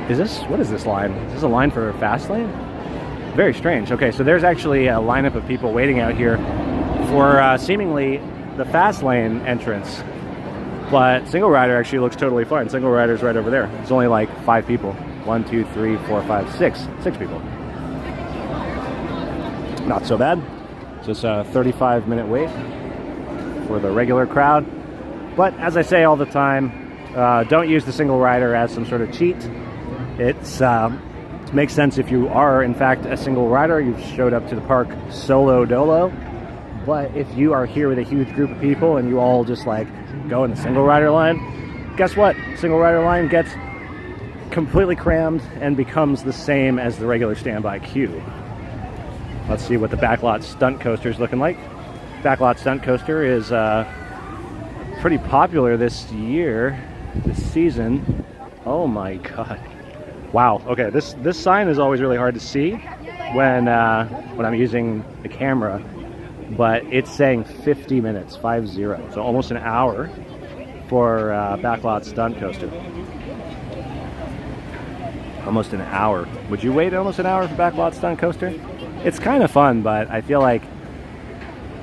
What is this line? Is this a line for fast lane? Very strange. Okay, so there's actually a lineup of people waiting out here for seemingly the fast lane entrance. But single rider actually looks totally fine. Single rider's right over there. It's only like 5 people. 1, 2, 3, 4, 5, 6. 6 people. Not so bad. Just a 35-minute wait for the regular crowd. But as I say all the time, don't use the single rider as some sort of cheat. It makes sense if you are, in fact, a single rider. You've showed up to the park solo dolo. But if you are here with a huge group of people and you all just go in the single rider line, guess what? Single rider line gets completely crammed and becomes the same as the regular standby queue. Let's see what the backlot stunt coaster is looking like. Backlot stunt coaster is pretty popular this season. Oh my god. Wow. Okay, this sign is always really hard to see when I'm using the camera, but it's saying 50 minutes, 50, so almost an hour for backlot stunt coaster. Almost an hour. Would you wait almost an hour for backlot stunt coaster? It's kind of fun, but I feel like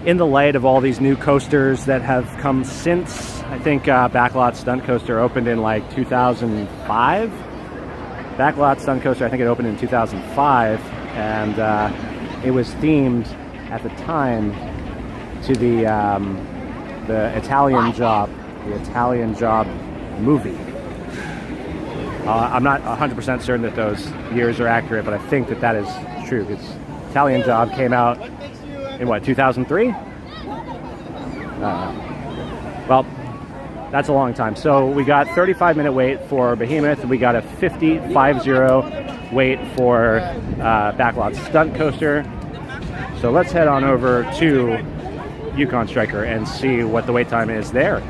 in the light of all these new coasters that have come since, I think backlot stunt coaster opened in 2005. Backlot stunt coaster, I think it opened in 2005, and it was themed at the time to the Italian Job movie. I'm not 100% certain that those years are accurate, but I think that is true. Because Italian Job came out in 2003? Well, That's a long time. So we got 35-minute wait for Behemoth. We got a 50 wait for Backlot Stunt Coaster. So let's head on over to Yukon Striker and see what the wait time is there.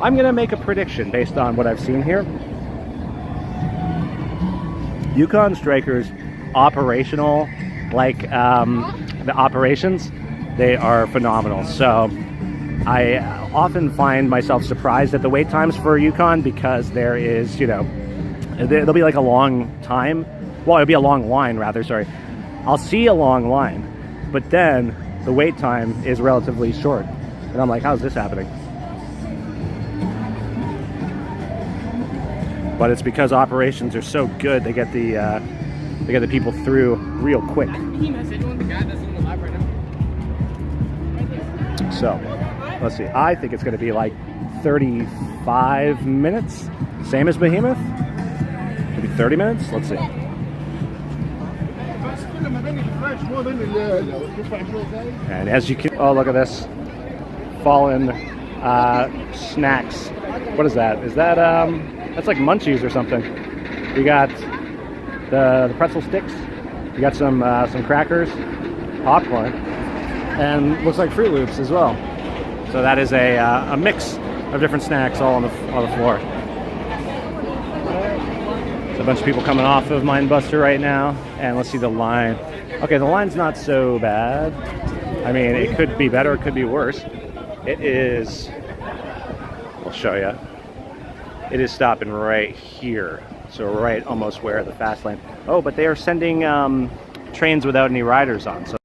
I'm gonna make a prediction based on what I've seen here. Yukon Striker's operational, like the operations, they are phenomenal. So I often find myself surprised at the wait times for Yukon because there is, you know, there'll be like a long time. Well, it'll be a long line rather, sorry. I'll see a long line, but then the wait time is relatively short. And I'm like, how's this happening? But it's because operations are so good, they get the people through real quick. So, let's see. I think it's going to be like 35 minutes, same as Behemoth. Maybe 30 minutes. Let's see. And as you can, oh look at this, fallen snacks. What is that? Is that that's like munchies or something. We got the pretzel sticks. We got some crackers, popcorn, and looks like Fruit Loops as well. So that is a mix of different snacks all on the floor. There's a bunch of people coming off of Mindbuster right now, and let's see the line. Okay, the line's not so bad. I mean, it could be better, it could be worse. It is, I'll show you. It is stopping right here. So right almost where the fast lane. Oh, but they are sending trains without any riders on. So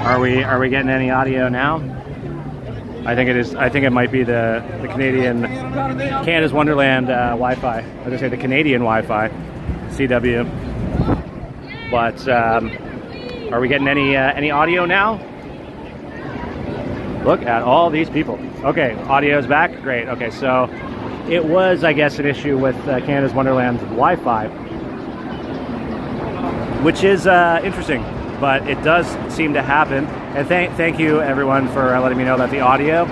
Are we getting any audio now? I think it is. I think it might be the Canada's Wonderland Wi-Fi. I was gonna say the Canadian Wi-Fi, CW. But are we getting any audio now? Look at all these people. Okay, audio's back. Great. Okay, so it was, I guess, an issue with Canada's Wonderland Wi-Fi, which is interesting, but it does seem to happen. And thank you, everyone, for letting me know about the audio,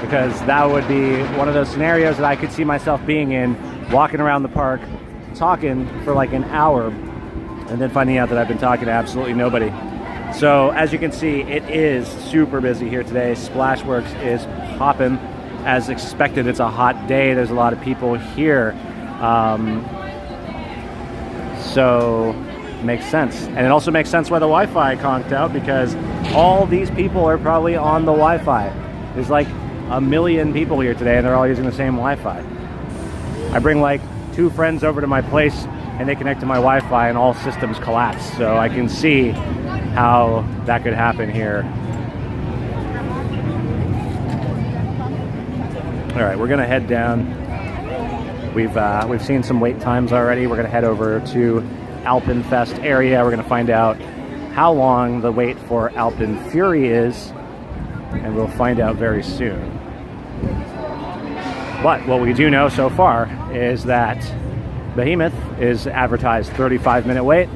because that would be one of those scenarios that I could see myself being in, walking around the park, talking for like an hour, and then finding out that I've been talking to absolutely nobody. So as you can see, it is super busy here today. Splashworks is popping as expected. It's a hot day. There's a lot of people here. So makes sense. And it also makes sense why the Wi-Fi conked out, because all these people are probably on the Wi-Fi. There's like 1 million people here today and they're all using the same Wi-Fi. I bring like 2 friends over to my place and they connect to my Wi-Fi and all systems collapse. So I can see how that could happen here. All right, we're gonna head down. We've seen some wait times already. We're gonna head over to Alpenfest area. We're gonna find out how long the wait for Alpen Fury is, and we'll find out very soon. But what we do know so far is that Behemoth is advertised 35-minute wait.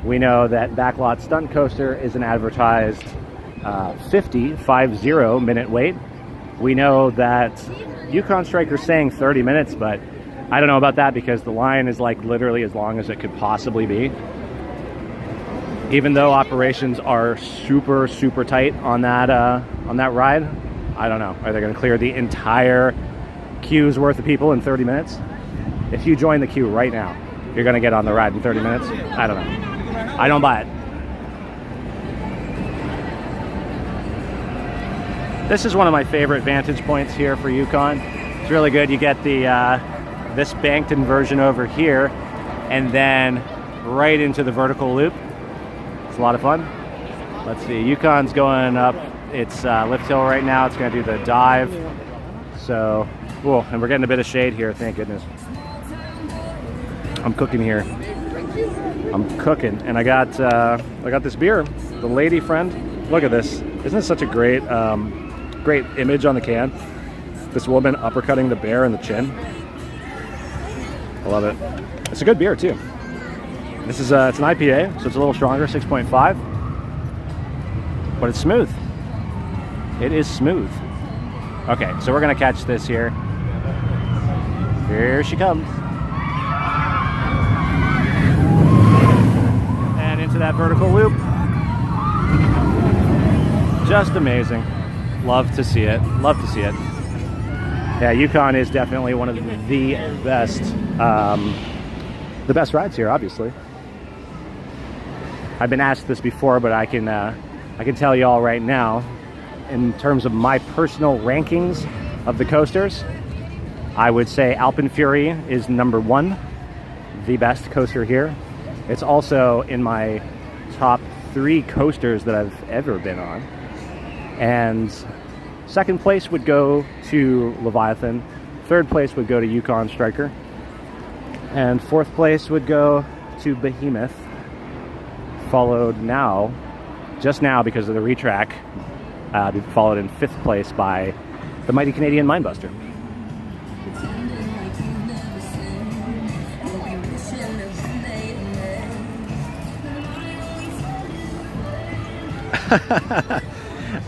We know that Backlot Stunt Coaster is an advertised 50-minute wait. We know that Yukon Striker's saying 30 minutes, but I don't know about that because the line is like literally as long as it could possibly be. Even though operations are super, super tight on that ride, I don't know. Are they going to clear the entire queue's worth of people in 30 minutes? If you join the queue right now, you're going to get on the ride in 30 minutes? I don't know. I don't buy it. This is one of my favorite vantage points here for Yukon. It's really good. You get the this banked inversion over here and then right into the vertical loop. It's a lot of fun. Let's see, Yukon's going up its lift hill right now. It's going to do the dive. So, cool. And we're getting a bit of shade here, thank goodness. I'm cooking here. I'm cooking, and I got this beer, the Lady Friend. Look at this. Isn't this such a great great image on the can? This woman uppercutting the bear in the chin. I love it. It's a good beer too. This is it's an IPA, so it's a little stronger, 6.5, but it's smooth. It is smooth. Okay, so we're gonna catch this here. Here she comes. And into that vertical loop. Just amazing. Love to see it. Love to see it. Yeah, Yukon is definitely one of the best rides here, obviously. I've been asked this before, but I can tell you all right now, in terms of my personal rankings of the coasters, I would say Alpen Fury is number 1, the best coaster here. It's also in my top 3 coasters that I've ever been on. And second place would go to Leviathan. Third place would go to Yukon Striker. And fourth place would go to Behemoth. Followed now, just now because of the retrack, followed in 5th place by the mighty Canadian Mindbuster.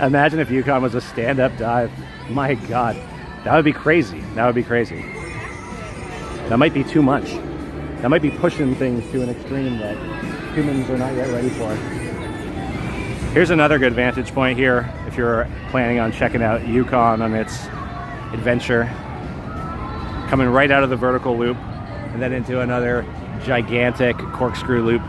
Imagine if Yukon was a stand-up dive. My God, that would be crazy. That would be crazy. That might be too much. That might be pushing things to an extreme that humans are not yet ready for. Here's another good vantage point here if you're planning on checking out Yukon on its adventure. Coming right out of the vertical loop and then into another gigantic corkscrew loop.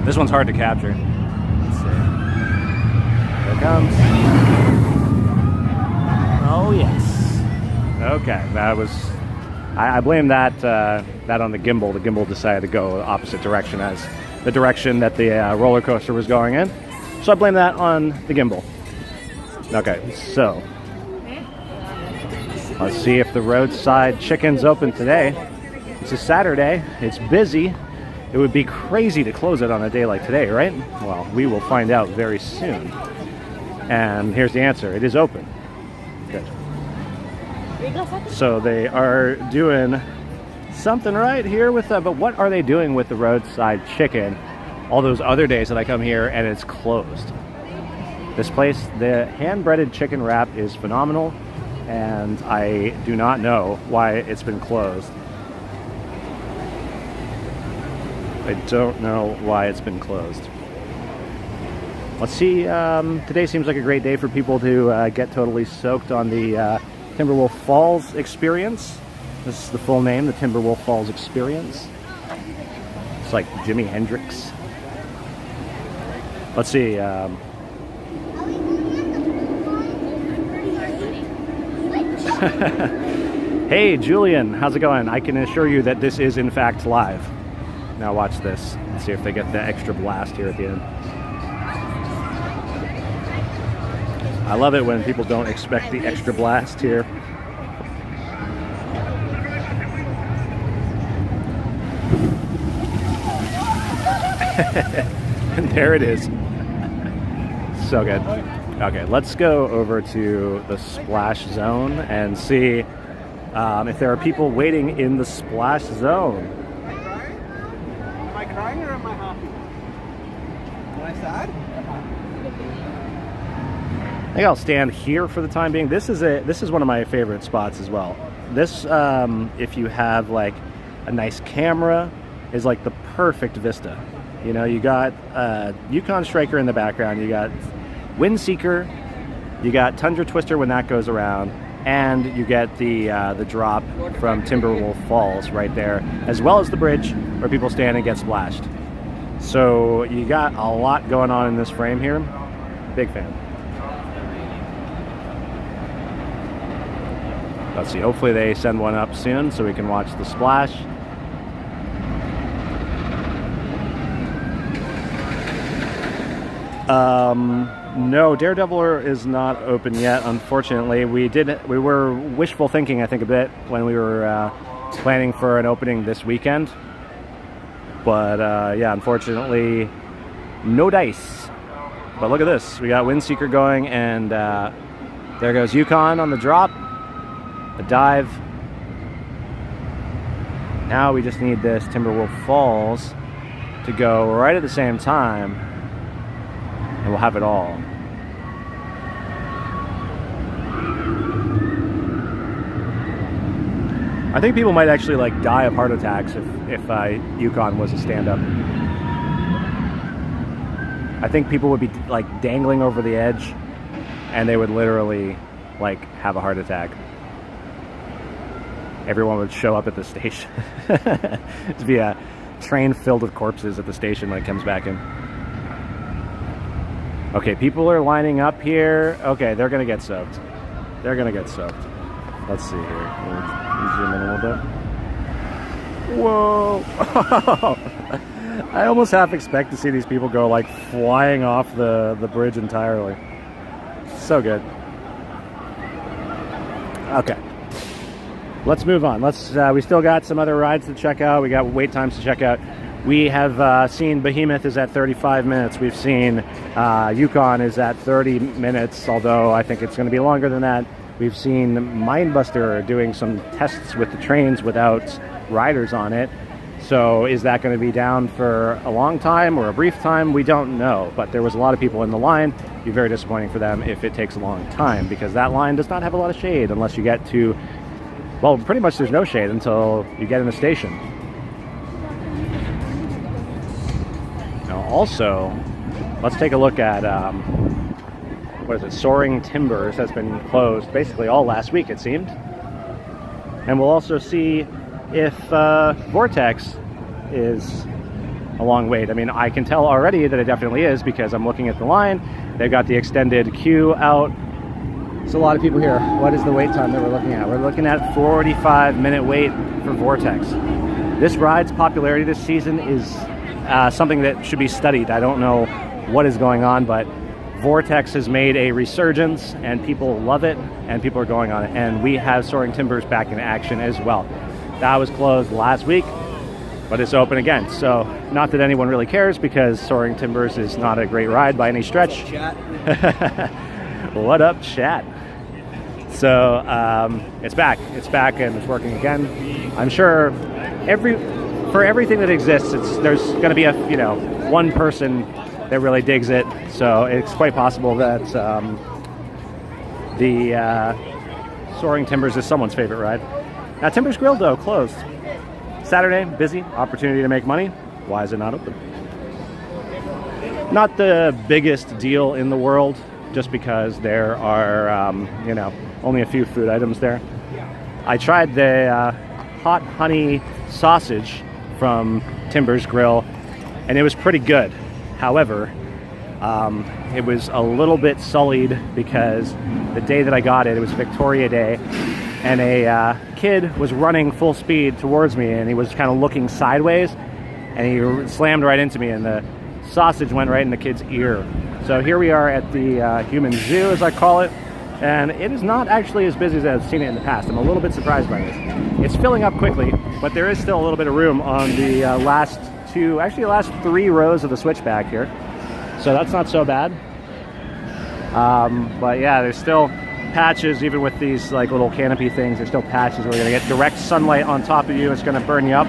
This one's hard to capture. Let's see. Here it comes. Oh yes. Okay, that was. I blame that on the gimbal. The gimbal decided to go the opposite direction as the direction that the roller coaster was going in. So I blame that on the gimbal. Okay, so let's see if the roadside chicken's open today. It's a Saturday. It's busy. It would be crazy to close it on a day like today, right? Well, we will find out very soon. And here's the answer. It is open. Good. So they are doing something right here with but what are they doing with the roadside chicken all those other days that I come here and it's closed? This place, the hand-breaded chicken wrap is phenomenal, and I do not know why it's been closed. I don't know why it's been closed. Let's see, today seems like a great day for people to get totally soaked on the Timberwolf Falls experience. This is the full name, the Timberwolf Falls Experience. It's like Jimi Hendrix. Let's see. Hey, Julian, how's it going? I can assure you that this is in fact live. Now watch this. Let's see if they get the extra blast here at the end. I love it when people don't expect the extra blast here. And there it is. So good. Okay, let's go over to the splash zone and see if there are people waiting in the splash zone. Am I crying or am I happy? Am I sad? I think I'll stand here for the time being. This is one of my favorite spots as well. This, if you have like a nice camera, is like the perfect vista. You know, you got Yukon Striker in the background, you got Windseeker, you got Tundra Twister when that goes around, and you get the drop from Timberwolf Falls right there, as well as the bridge where people stand and get splashed. So you got a lot going on in this frame here. Big fan. Let's see, hopefully they send one up soon so we can watch the splash. No, Daredeviler is not open yet, unfortunately. We were wishful thinking, I think, a bit when we were planning for an opening this weekend. But yeah, unfortunately, no dice. But look at this. We got Windseeker going, and there goes Yukon on the drop. A dive. Now we just need this Timberwolf Falls to go right at the same time, and we'll have it all. I think people might actually like die of heart attacks if Yukon was a stand-up. I think people would be like dangling over the edge, and they would literally like have a heart attack. Everyone would show up at the station. It'd be a train filled with corpses at the station when it comes back in. Okay, people are lining up here. Okay, they're gonna get soaked. They're gonna get soaked. Let's see here. We'll zoom in a little bit. Whoa! I almost half expect to see these people go like flying off the bridge entirely. So good. Okay. Let's move on. We still got some other rides to check out. We got wait times to check out. We have seen Behemoth is at 35 minutes. We've seen Yukon is at 30 minutes, although I think it's going to be longer than that. We've seen Mindbuster doing some tests with the trains without riders on it. So is that going to be down for a long time or a brief time? We don't know. But there was a lot of people in the line. It'd be very disappointing for them if it takes a long time, because that line does not have a lot of shade unless you get to... Well, pretty much there's no shade until you get in the station. Now also, let's take a look at, what is it, Soaring Timbers has been closed basically all last week, it seemed. And we'll also see if Vortex is a long wait. I mean, I can tell already that it definitely is because I'm looking at the line. They've got the extended queue out. There's a lot of people here. What is the wait time that we're looking at? We're looking at 45-minute wait for Vortex. This ride's popularity this season is something that should be studied. I don't know what is going on, but Vortex has made a resurgence and people love it and people are going on it. And we have Soaring Timbers back in action as well. That was closed last week. but it's open again. So not that anyone really cares because Soaring Timbers is not a great ride by any stretch. What up, chat? So it's back and it's working again. I'm sure for everything that exists, there's going to be one person that really digs it. So it's quite possible that the Soaring Timbers is someone's favorite ride. Now Timbers Grill though closed. Saturday, busy, opportunity to make money. Why is it not open? Not the biggest deal in the world, just because there are, only a few food items there. I tried the hot honey sausage from Timbers Grill, and it was pretty good. However, it was a little bit sullied because the day that I got it, it was Victoria Day, and a kid was running full speed towards me, and he was kind of looking sideways, and he slammed right into me, and the sausage went right in the kid's ear. So here we are at the human zoo, as I call it, and it is not actually as busy as I've seen it in the past. I'm a little bit surprised by this. It's filling up quickly, but there is still a little bit of room on the last 3 rows of the switchback here. So that's not so bad. But yeah, there's still patches, even with these like little canopy things, there's still patches where you're gonna get direct sunlight on top of you. It's gonna burn you up.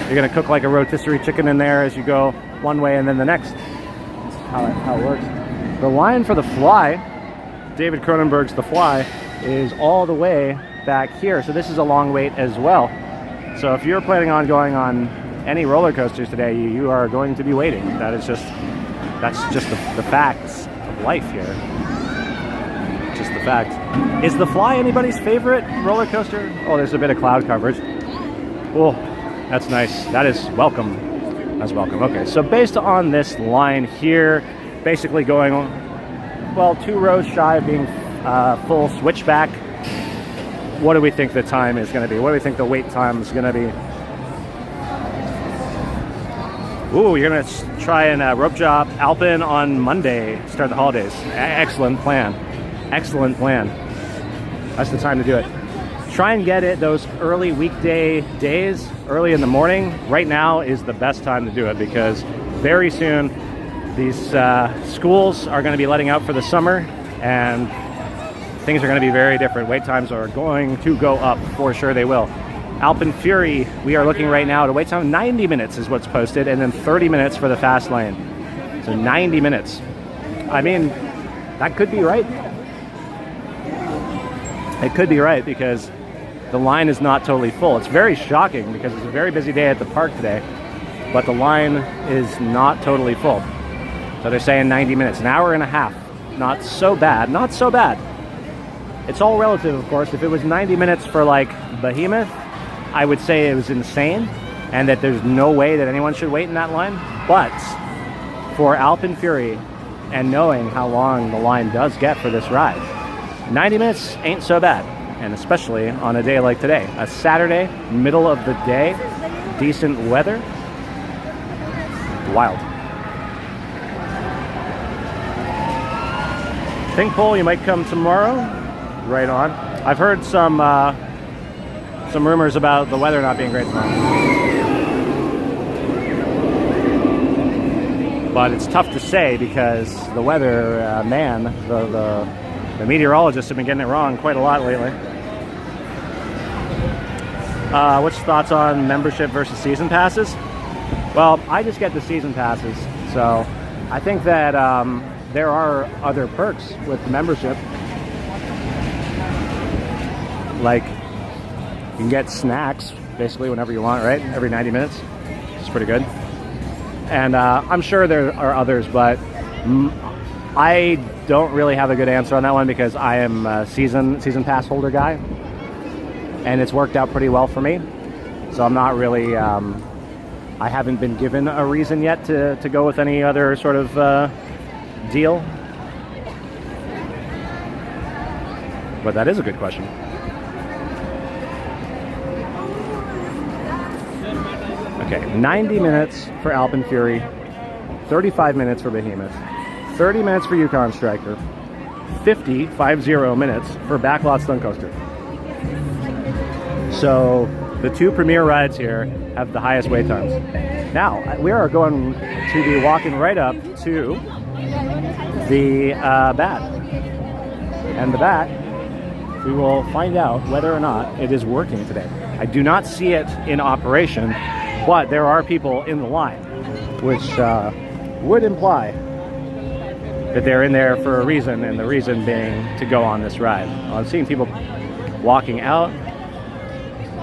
You're gonna cook like a rotisserie chicken in there as you go one way and then the next. That's how it works. The line for The Fly, David Cronenberg's The Fly, is all the way back here. So this is a long wait as well. So if you're planning on going on any roller coasters today, you are going to be waiting. That's just the facts of life here. Just the fact. Is The Fly anybody's favorite roller coaster? Oh, there's a bit of cloud coverage. Oh, that's nice. That is welcome. That's welcome. Okay, so based on this line here, basically going on, well, 2 rows shy of being full switchback, what do we think the time is going to be? What do we think the wait time is going to be? Ooh, you're going to try and rope drop Alpin on Monday, start the holidays. Excellent plan. Excellent plan. That's the time to do it. Try and get it those early weekday days, early in the morning. Right now is the best time to do it because very soon these schools are going to be letting out for the summer and things are going to be very different. Wait times are going to go up, for sure they will. Alpin Fury, we are looking right now at a wait time 90 minutes is what's posted, and then 30 minutes for the fast lane. So 90 minutes. I mean, that could be right. It could be right because the line is not totally full. It's very shocking because it's a very busy day at the park today, but the line is not totally full. So they're saying 90 minutes, an hour and a half. Not so bad, not so bad. It's all relative, of course. If it was 90 minutes for like Behemoth, I would say it was insane and that there's no way that anyone should wait in that line. But for Alpin Fury and knowing how long the line does get for this ride, 90 minutes ain't so bad. And especially on a day like today, a Saturday, middle of the day, decent weather, wild. Think poll, you might come tomorrow. Right on. I've heard some rumors about the weather not being great tomorrow. But it's tough to say because the weather man, the meteorologists have been getting it wrong quite a lot lately. What's your thoughts on membership versus season passes? Well, I just get the season passes, so I think that there are other perks with membership. Like, you can get snacks basically whenever you want, right? Every 90 minutes. It's pretty good. And I'm sure there are others, but I don't really have a good answer on that one because I am a season pass holder guy, and it's worked out pretty well for me. So I'm not really, I haven't been given a reason yet to go with any other sort of deal. But that is a good question. Okay, 90 minutes for Alpin Fury, 35 minutes for Behemoth, 30 minutes for Yukon Striker, 50 minutes for Backlot Stunt Coaster. So The two premier rides here have the highest wait times. Now, we are going to be walking right up to the bat. And the bat, we will find out whether or not it is working today. I do not see it in operation, but there are people in the line, which would imply that they're in there for a reason, and the reason being to go on this ride. I'm seeing people walking out.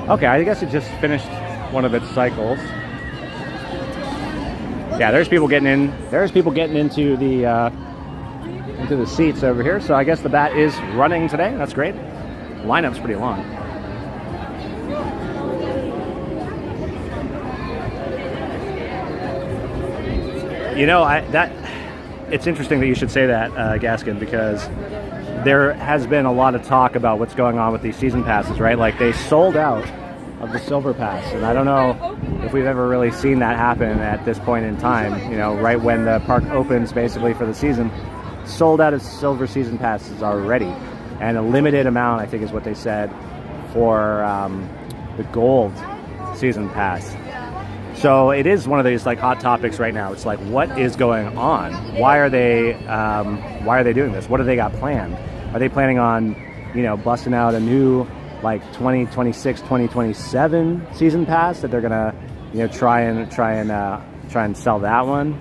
Okay, I guess it just finished one of its cycles. Yeah, there's people getting in. There's people getting into the seats over here. So I guess the bat is running today. That's great. Lineup's pretty long. You know, it's interesting that you should say that, Gaskin, because there has been a lot of talk about what's going on with these season passes, right? Like, they sold out of the Silver Pass, and I don't know if we've ever really seen that happen at this point in time, you know, right when the park opens basically for the season. Sold out of Silver Season Passes already, and a limited amount, I think is what they said, for the Gold Season Pass. So it is one of these like hot topics right now. It's like, what is going on? Why are they doing this? What do they got planned? Are they planning on, you know, busting out a new like 2026, 2027 season pass that they're gonna, you know, try and sell that one?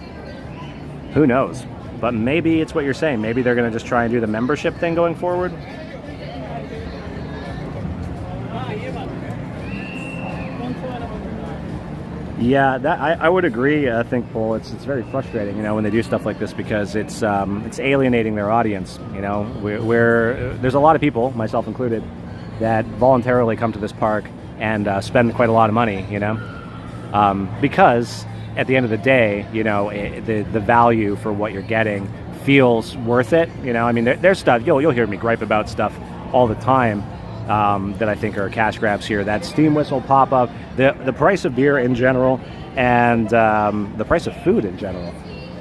Who knows? But maybe it's what you're saying. Maybe they're gonna just try and do the membership thing going forward. Yeah, that I would agree. I think, Paul, it's very frustrating, you know, when they do stuff like this, because it's alienating their audience. You know, there's a lot of people, myself included, that voluntarily come to this park and spend quite a lot of money, you know, because at the end of the day, you know, the value for what you're getting feels worth it. You know, I mean, there's stuff you'll hear me gripe about stuff all the time. That I think are cash grabs here. That steam whistle pop-up, the price of beer in general, and the price of food in general.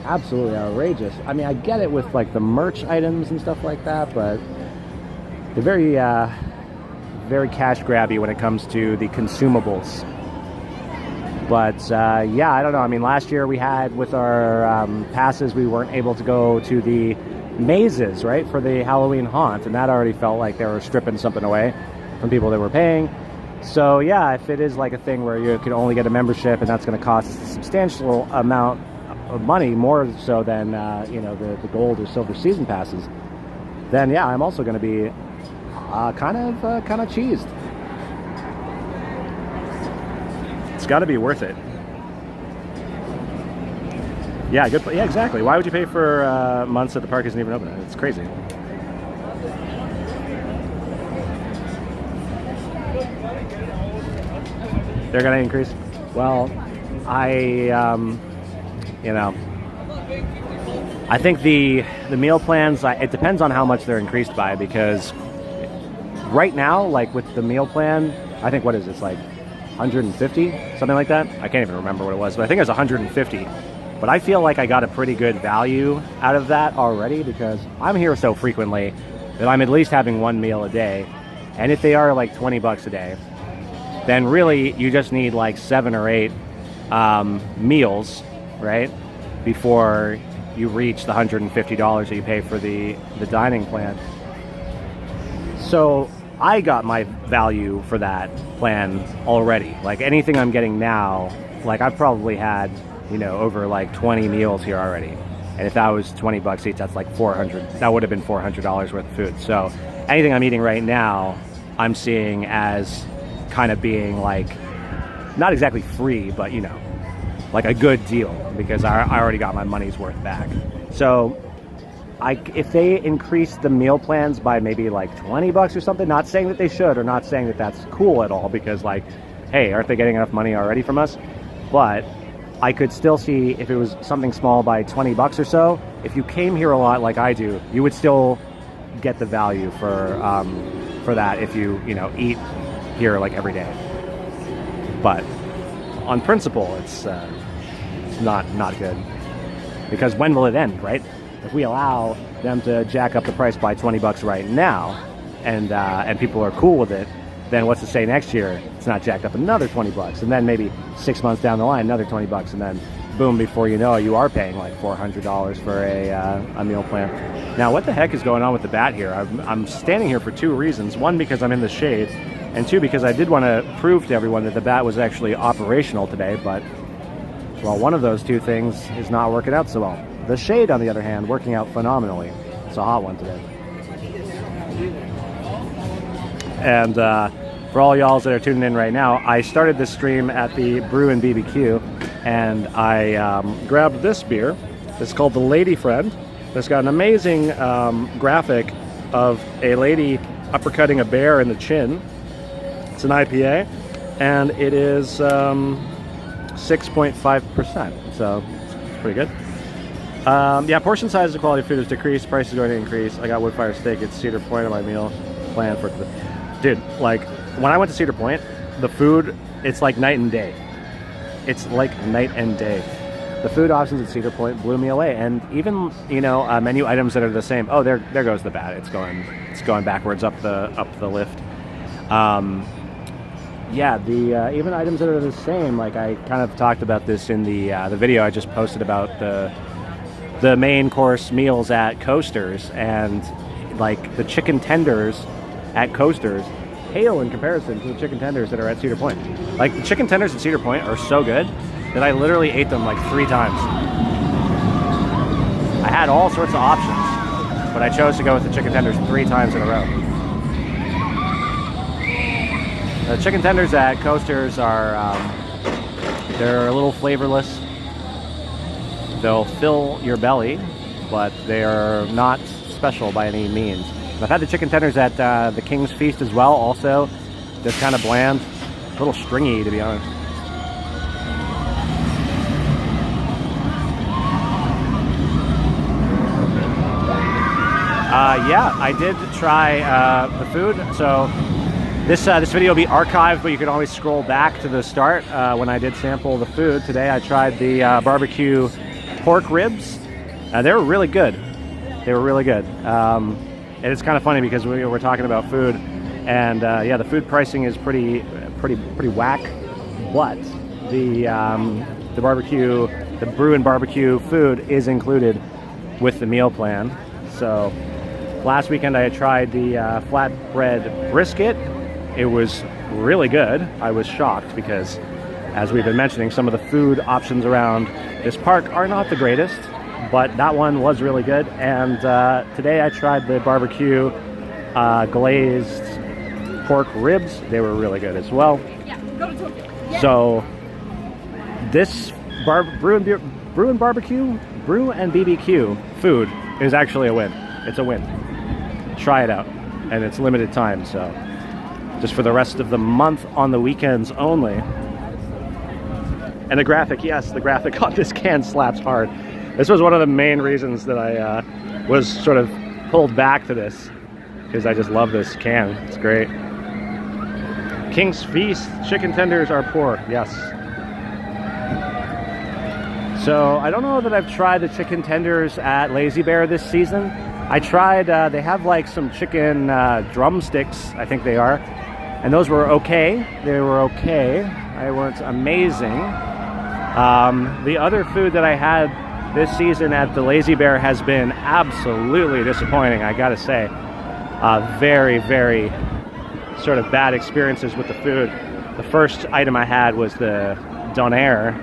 Absolutely outrageous. I mean, I get it with like the merch items and stuff like that, but they're very, very cash grabby when it comes to the consumables. But yeah, I don't know. I mean, last year we had with our passes, we weren't able to go to the mazes, right, for the Halloween haunt, and that already felt like they were stripping something away from people that were paying. So yeah, if it is like a thing where you can only get a membership and that's going to cost a substantial amount of money, more so than you know, the gold or silver season passes, then yeah, I'm also going to be kind of cheesed. It's got to be worth it. Yeah, good. Yeah, exactly. Why would you pay for months that the park isn't even open? It's crazy. They're gonna increase. Well, you know, I think the meal plans. It depends on how much they're increased by, because right now, like with the meal plan, I think what is it, like 150, something like that. I can't even remember what it was, but I think it was 150. But I feel like I got a pretty good value out of that already, because I'm here so frequently that I'm at least having one meal a day. And if they are like 20 bucks a day, then really you just need like 7 or 8 meals, right, before you reach the $150 that you pay for the dining plan. So I got my value for that plan already. Like anything I'm getting now, like I've probably had, you know, over like 20 meals here already. And if that was 20 bucks each, that's like 400. That would have been $400 worth of food. So anything I'm eating right now, I'm seeing as kind of being like, not exactly free, but you know, like a good deal, because I already got my money's worth back. So if they increase the meal plans by maybe like 20 bucks or something, not saying that they should, or not saying that that's cool at all, because like, hey, aren't they getting enough money already from us? But I could still see if it was something small by 20 bucks or so, if you came here a lot like I do, you would still get the value for that if you know, eat here like every day. But on principle, it's not good, because when will it end, right? If we allow them to jack up the price by 20 bucks right now, and people are cool with it, then what's to say next year it's not jacked up another 20 bucks, and then maybe 6 months down the line another 20 bucks, and then boom, before you know it, you are paying like $400 for a meal plan. Now, what the heck is going on with the bat here? I'm standing here for two reasons. One, because I'm in the shade, and two, because I did want to prove to everyone that the bat was actually operational today, but, well, one of those two things is not working out so well. The shade, on the other hand, working out phenomenally. It's a hot one today. And for all y'all that are tuning in right now, I started this stream at the Brew and BBQ, and I grabbed this beer. It's called the Lady Friend. It's got an amazing graphic of a lady uppercutting a bear in the chin. It's an IPA, and it is 6.5%, so it's pretty good. Yeah, portion size of quality of food has decreased. Price is going to increase. I got wood-fire steak at Cedar Point on my meal plan for... Dude, like, when I went to Cedar Point, the food, it's like night and day. It's like night and day. The food options at Cedar Point blew me away. And even, you know, menu items that are the same. Oh, there goes the bat. It's going backwards up the lift. Yeah, the even items that are the same, like I kind of talked about this in the video I just posted about the main course meals at Coasters, and like the chicken tenders at Coasters pale in comparison to the chicken tenders that are at Cedar Point. Like, the chicken tenders at Cedar Point are so good that I literally ate them like 3 times. I had all sorts of options, but I chose to go with the chicken tenders 3 times in a row. The chicken tenders at Coasters are, they're a little flavorless. They'll fill your belly, but they're not special by any means. I've had the chicken tenders at the King's Feast as well, also just kind of bland, a little stringy, to be honest. Yeah, I did try the food. So this video will be archived, but you can always scroll back to the start when I did sample the food. Today I tried the barbecue pork ribs. They were really good. They were really good. And it's kind of funny because we were talking about food, and yeah, the food pricing is pretty whack. But the barbecue, the brew and barbecue food is included with the meal plan. So last weekend I had tried the flatbread brisket. It was really good. I was shocked because, as we've been mentioning, some of the food options around this park are not the greatest, but that one was really good. And today I tried the barbecue glazed pork ribs. They were really good as well. Yeah, go to Tokyo. Yeah. So this brew and BBQ food is actually a win. It's a win. Try it out, and it's limited time, so just for the rest of the month on the weekends only. And the graphic, yes, the graphic on this can slaps hard. This was one of the main reasons that I was sort of pulled back to this, because I just love this can. It's great. King's Feast chicken tenders are pork, yes. So I don't know that I've tried the chicken tenders at Lazy Bear this season. I tried, they have like some chicken drumsticks, I think they are, and those were okay. They were okay. They weren't amazing. The other food that I had this season at the Lazy Bear has been absolutely disappointing, I gotta say. Very, very sort of bad experiences with the food. The first item I had was the donair.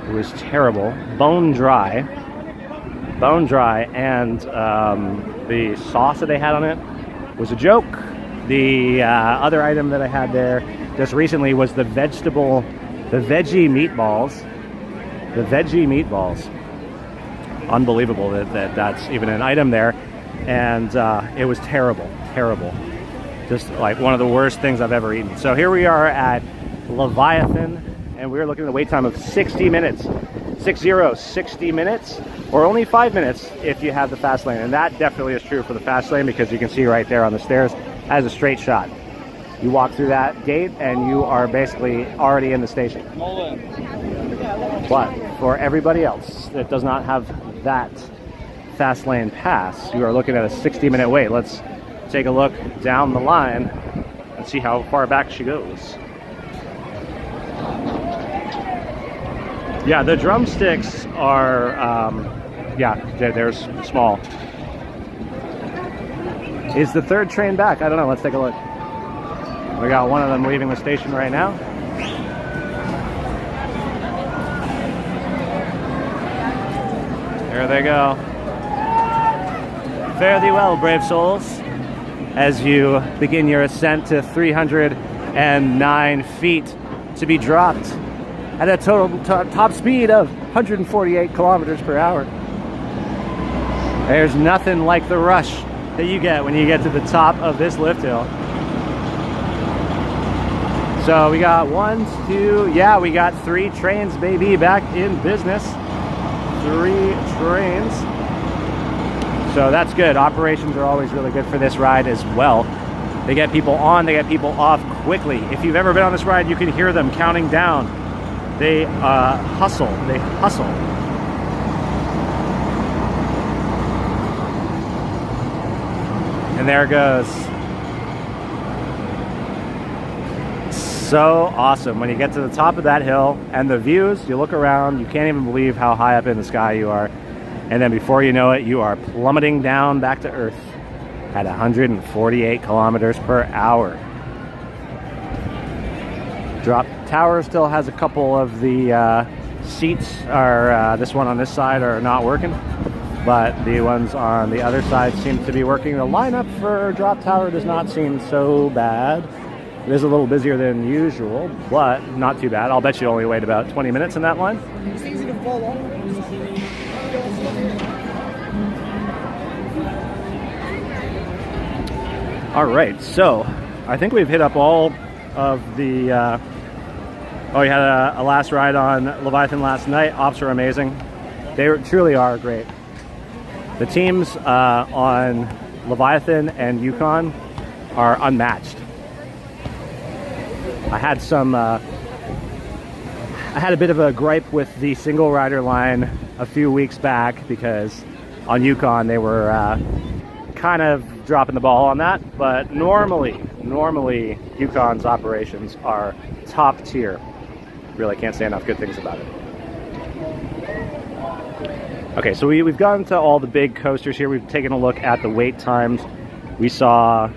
It was terrible, bone dry, and the sauce that they had on it was a joke. The other item that I had there just recently was the veggie meatballs. The veggie meatballs. Unbelievable that's even an item there, and it was terrible. Just like one of the worst things I've ever eaten. So here we are at Leviathan, and we're looking at a wait time of 60 minutes. 60 minutes, or only 5 minutes if you have the fast lane. And that definitely is true for the fast lane, because you can see right there on the stairs, that is a straight shot. You walk through that gate and you are basically already in the station. But for everybody else that does not have that fast lane pass, you are looking at a 60-minute wait. Let's take a look down the line and see how far back she goes. Yeah, the drumsticks are, yeah, they're small. Is the third train back? I don't know. Let's take a look. We got one of them leaving the station right now. There they go. Fare thee well, brave souls, as you begin your ascent to 309 feet to be dropped at a total top speed of 148 kilometers per hour. There's nothing like the rush that you get when you get to the top of this lift hill. So we got 1, 2, yeah, we got 3 trains, baby, back in business. 3 trains. So that's good. Operations are always really good for this ride as well. They get people on, they get people off quickly. If you've ever been on this ride, you can hear them counting down. They hustle. And there it goes. So awesome. When you get to the top of that hill and the views, you look around, you can't even believe how high up in the sky you are. And then before you know it, you are plummeting down back to Earth at 148 kilometers per hour. Drop tower still has a couple of the seats, this one on this side are not working, but the ones on the other side seem to be working. The lineup for drop tower does not seem so bad. It is a little busier than usual, but not too bad. I'll bet you only wait about 20 minutes in that line. It's easy to fall off. All right, so I think we've hit up all of the, we had a last ride on Leviathan last night. Ops are amazing. They truly are great. The teams on Leviathan and Yukon are unmatched. I had a bit of a gripe with the single rider line a few weeks back because on Yukon they were kind of dropping the ball on that, but normally Yukon's operations are top tier. Really can't say enough good things about it. Okay, so we've gone to all the big coasters here. We've taken a look at the wait times. We saw,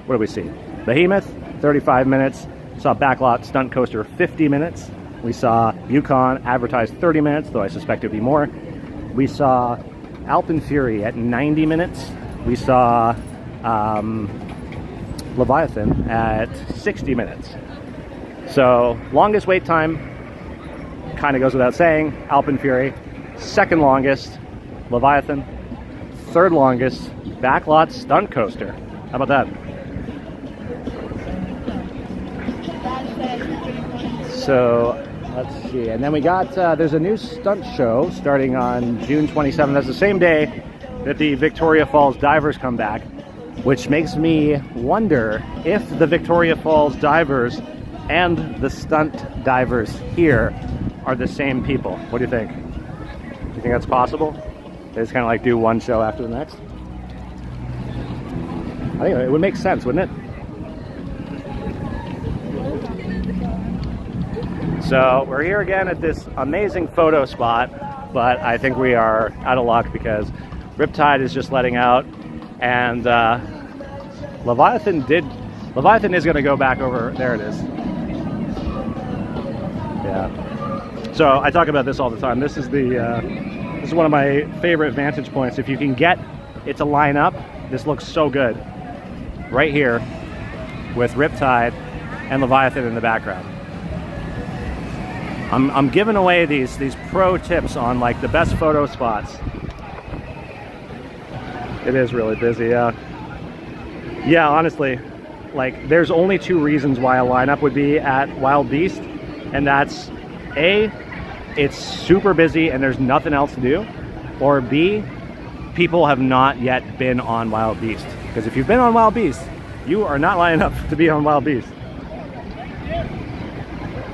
what did we see? Behemoth, 35 minutes. Saw Backlot Stunt Coaster, 50 minutes. We saw Yukon advertised 30 minutes, though I suspect it'd be more. We saw Alpen Fury at 90 minutes. We saw Leviathan at 60 minutes. So longest wait time, kind of goes without saying, Alpen Fury. Second longest, Leviathan. Third longest, Backlot Stunt Coaster. How about that? So let's see, and then we got, there's a new stunt show starting on June 27th. That's the same day that the Victoria Falls divers come back, which makes me wonder if the Victoria Falls divers and the stunt divers here are the same people. What do you think? Do you think that's possible? They just kind of like do one show after the next? I think it would make sense, wouldn't it? So we're here again at this amazing photo spot, but I think we are out of luck because Riptide is just letting out, and Leviathan is going to go back over. There it is. Yeah. So I talk about this all the time. This is one of my favorite vantage points. If you can get it to line up, this looks so good. Right here with Riptide and Leviathan in the background. I'm giving away these pro tips on like the best photo spots. It is really busy, yeah. Yeah, honestly, like there's only 2 reasons why a lineup would be at Wild Beast, and that's A, it's super busy and there's nothing else to do, or B, people have not yet been on Wild Beast. Because if you've been on Wild Beast, you are not lining up to be on Wild Beast.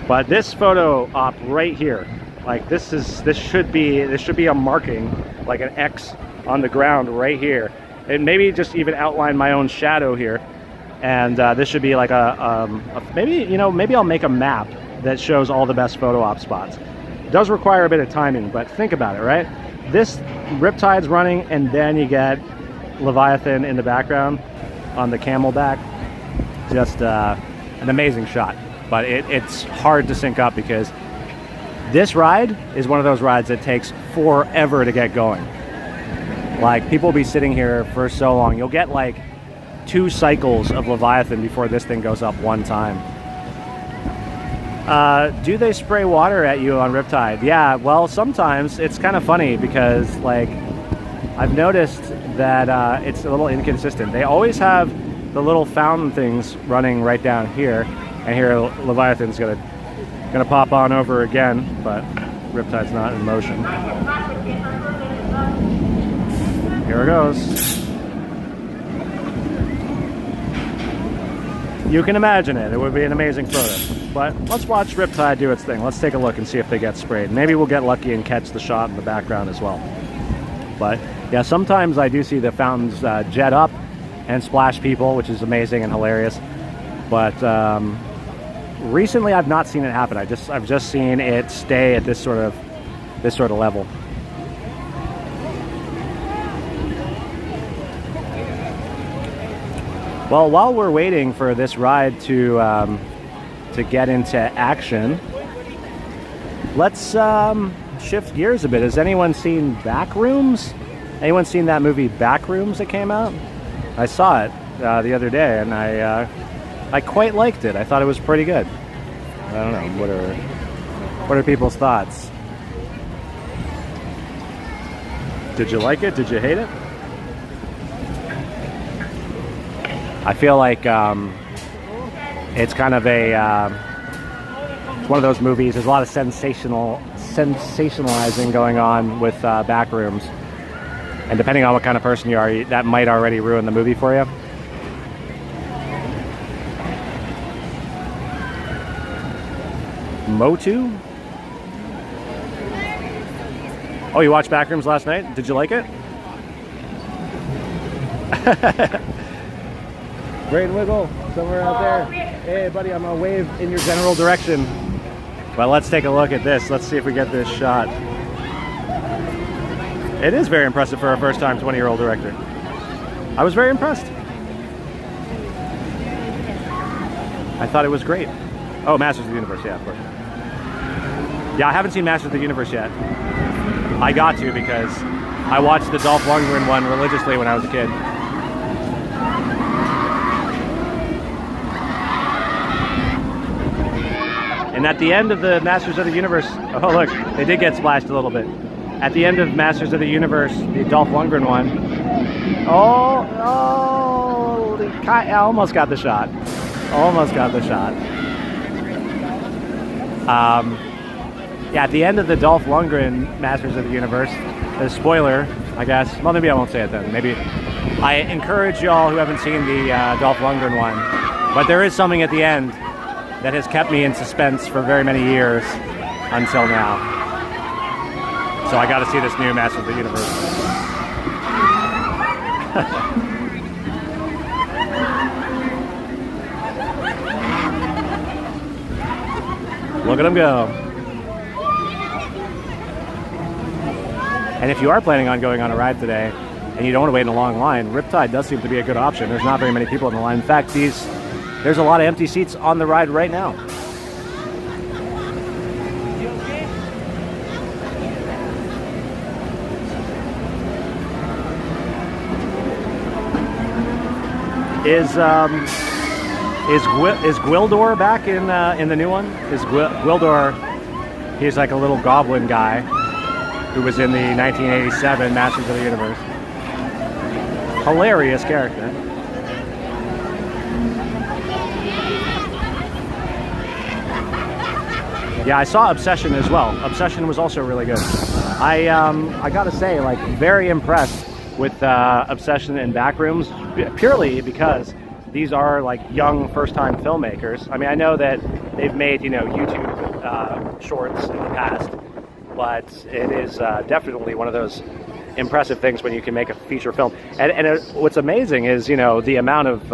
But this photo op right here, like this should be a marking, like an X on the ground right here. And maybe just even outline my own shadow here. And this should be like maybe I'll make a map that shows all the best photo op spots. It does require a bit of timing, but think about it, right? This Riptide's running, and then you get Leviathan in the background on the camelback. Just an amazing shot, but it's hard to sync up because this ride is one of those rides that takes forever to get going. Like, people will be sitting here for so long. You'll get like 2 cycles of Leviathan before this thing goes up one time. Do they spray water at you on Riptide? Yeah, well, sometimes it's kind of funny because, like, I've noticed that it's a little inconsistent. They always have the little fountain things running right down here, and here Leviathan's gonna pop on over again, but Riptide's not in motion. Here it goes. You can imagine it. It would be an amazing photo. But let's watch Riptide do its thing. Let's take a look and see if they get sprayed. Maybe we'll get lucky and catch the shot in the background as well. But yeah, sometimes I do see the fountains jet up and splash people, which is amazing and hilarious. But recently I've not seen it happen. I've just seen it stay at this sort of level. Well, while we're waiting for this ride to get into action, let's shift gears a bit. Has anyone seen Backrooms? Anyone seen that movie Backrooms that came out? I saw it the other day, and I quite liked it. I thought it was pretty good. I don't know. What are people's thoughts? Did you like it? Did you hate it? I feel like it's kind of it's one of those movies. There's a lot of sensationalizing going on with Backrooms, and depending on what kind of person you are, that might already ruin the movie for you. Motu? Oh, you watched Backrooms last night? Did you like it? Brain wiggle somewhere out there. Hey buddy, I'm gonna wave in your general direction. Well, let's take a look at this. Let's see if we get this shot. It is very impressive for a first-time 20-year-old director. I was very impressed. I thought it was great. Oh, Masters of the Universe, yeah, of course. Yeah, I haven't seen Masters of the Universe yet. I got to because I watched the Dolph Lundgren one religiously when I was a kid. And at the end of the Masters of the Universe, oh look, they did get splashed a little bit. At the end of Masters of the Universe, the Dolph Lundgren one, I almost got the shot. Almost got the shot. Yeah, at the end of the Dolph Lundgren Masters of the Universe, the spoiler, I guess. Well, maybe I won't say it then. Maybe I encourage y'all who haven't seen the Dolph Lundgren one, but there is something at the end that has kept me in suspense for very many years until now. So I got to see this new Masters of the Universe. Look at him go. And if you are planning on going on a ride today and you don't want to wait in a long line, Riptide does seem to be a good option. There's not very many people in the line. In fact, there's a lot of empty seats on the ride right now. Is Gwildor back in the new one? Is Gwildor? He's like a little goblin guy who was in the 1987 Masters of the Universe. Hilarious character. Yeah, I saw Obsession as well. Obsession was also really good. I gotta say, like, very impressed with Obsession and Backrooms, purely because these are like young first-time filmmakers. I mean, I know that they've made, YouTube shorts in the past, but it is definitely one of those impressive things when you can make a feature film. And what's amazing is, the amount of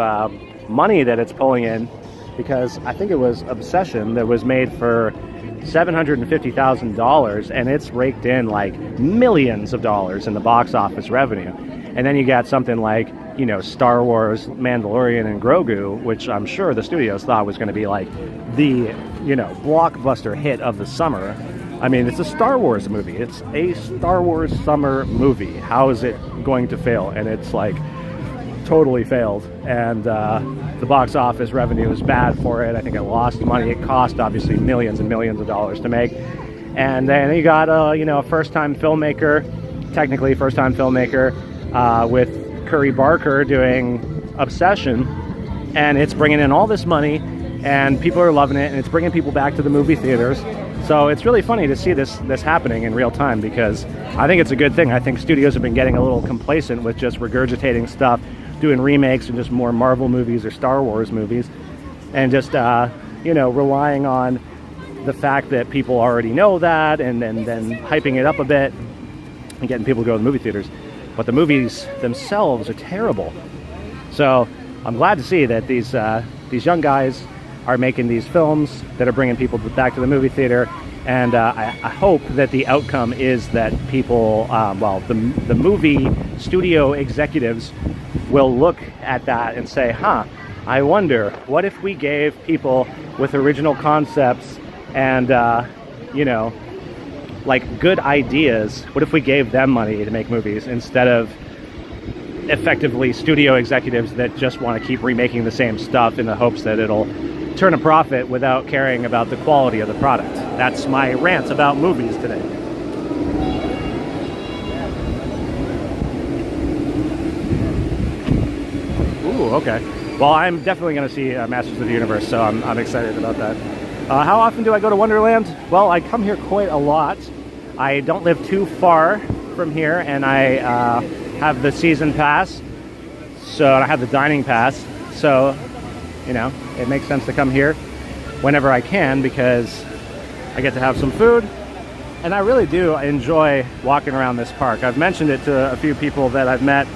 money that it's pulling in, because I think it was Obsession that was made for $750,000, and it's raked in like millions of dollars in the box office revenue. And then you got something like, you know, Star Wars, Mandalorian, and Grogu, which I'm sure the studios thought was going to be like the, you know, blockbuster hit of the summer. I mean, it's a Star Wars movie. It's a Star Wars summer movie. How is it going to fail? And it's like totally failed. And the box office revenue is bad for it. I think it lost money. It cost obviously millions and millions of dollars to make. And then you got you know, a first-time filmmaker, technically first-time filmmaker, with Curry Barker doing Obsession, and it's bringing in all this money, and people are loving it, and it's bringing people back to the movie theaters. So it's really funny to see this happening in real time, because I think it's a good thing. I think studios have been getting a little complacent with just regurgitating stuff, doing remakes and just more Marvel movies or Star Wars movies, and just you know, relying on the fact that people already know that, and then hyping it up a bit and getting people to go to the movie theaters. But the movies themselves are terrible. So I'm glad to see that these young guys are making these films that are bringing people back to the movie theater, and I hope that the outcome is that people, well, the movie studio executives will look at that and say, huh, I wonder, what if we gave people with original concepts and, you know, like good ideas, what if we gave them money to make movies instead of effectively studio executives that just want to keep remaking the same stuff in the hopes that it'll turn a profit without caring about the quality of the product. That's my rant about movies today. Ooh, okay. Well, I'm definitely going to see Masters of the Universe, so I'm excited about that. How often do I go to Wonderland? Well, I come here quite a lot. I don't live too far from here, and I have the season pass, so I have the dining pass, so, you know, it makes sense to come here whenever I can, because I get to have some food, and I really do enjoy walking around this park. I've mentioned it to a few people that I've met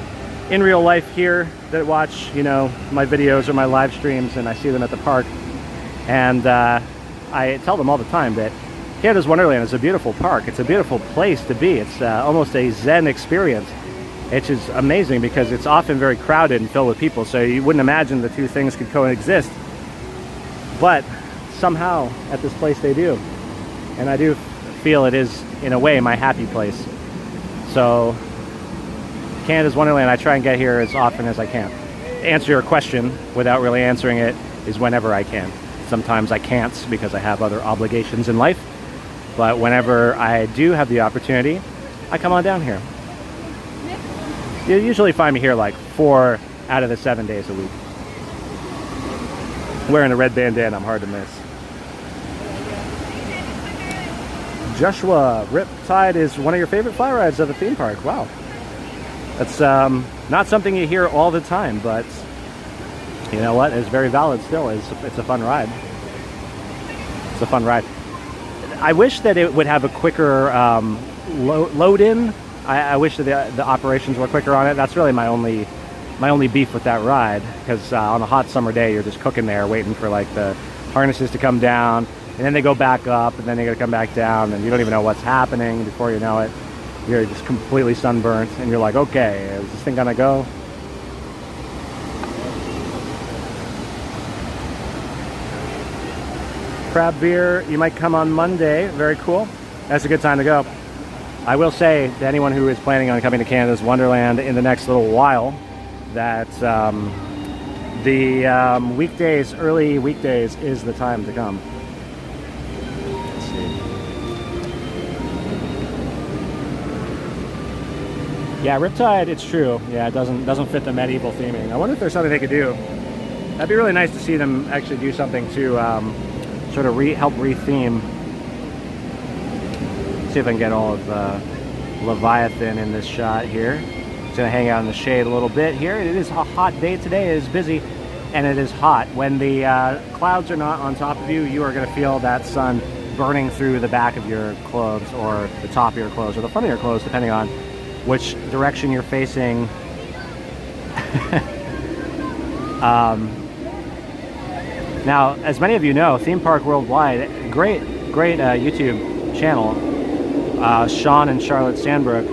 in real life here that watch, you know, my videos or my live streams, and I see them at the park, and I tell them all the time that Canada's Wonderland is a beautiful park. It's a beautiful place to be. It's almost a Zen experience. It's just amazing because it's often very crowded and filled with people, so you wouldn't imagine the two things could coexist. But somehow at this place they do. And I do feel it is, in a way, my happy place. So Canada's Wonderland, I try and get here as often as I can. To answer your question without really answering it is whenever I can. Sometimes I can't because I have other obligations in life. But whenever I do have the opportunity, I come on down here. You usually find me here like 4 out of the 7 days a week. Wearing a red bandana, I'm hard to miss. Joshua, Riptide is one of your favorite fly rides at the theme park. Wow. That's not something you hear all the time, but you know what? It's very valid still. It's a fun ride. It's a fun ride. I wish that it would have a quicker load-in. I wish that the operations were quicker on it. That's really my only beef with that ride, because on a hot summer day, you're just cooking there waiting for like the harnesses to come down, and then they go back up, and then they gotta come back down, and you don't even know what's happening. Before you know it, you're just completely sunburnt, and you're like, okay, is this thing gonna go? Crab beer, you might come on Monday. Very cool. That's a good time to go. I will say to anyone who is planning on coming to Canada's Wonderland in the next little while that the weekdays, early weekdays, is the time to come. Let's see. Yeah, Riptide, it's true. Yeah, it doesn't fit the medieval theming. I wonder if there's something they could do. That'd be really nice to see them actually do something to sort of help re-theme. See if I can get all of Leviathan in this shot here. It's gonna hang out in the shade a little bit here. It is a hot day today. It is busy and it is hot. When the clouds are not on top of you, you are gonna feel that sun burning through the back of your clothes, or the top of your clothes, or the front of your clothes, depending on which direction you're facing. Now, as many of you know, Theme Park Worldwide, great YouTube channel. Sean and Charlotte Sandbrook,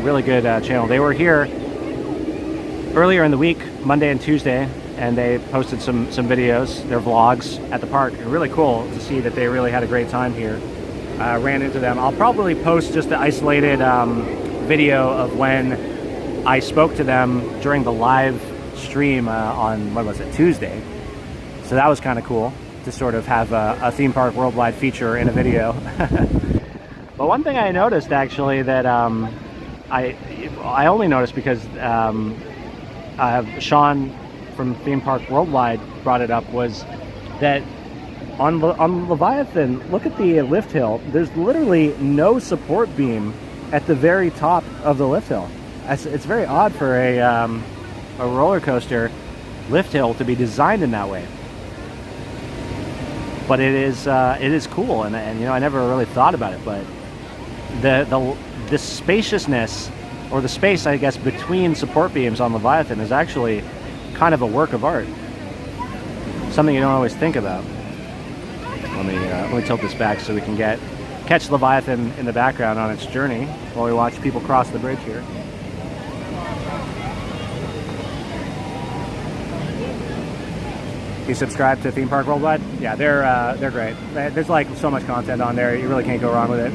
really good channel. They were here earlier in the week, Monday and Tuesday, and they posted some videos, their vlogs at the park. Really cool to see that they really had a great time here. Ran into them. I'll probably post just the isolated video of when I spoke to them during the live stream on, what was it, Tuesday. So that was kind of cool to sort of have a Theme Park Worldwide feature in a video. But one thing I noticed actually that I only noticed because Sean from Theme Park Worldwide brought it up, was that on Leviathan, look at the lift hill. There's literally no support beam at the very top of the lift hill. It's very odd for a roller coaster lift hill to be designed in that way. But it is cool, and you know, I never really thought about it, but the spaciousness, or the space, I guess, between support beams on Leviathan is actually kind of a work of art. Something you don't always think about. Let me tilt this back so we can catch Leviathan in the background on its journey while we watch people cross the bridge here. You subscribe to Theme Park Worldwide? Yeah, they're great. There's like so much content on there. You really can't go wrong with it.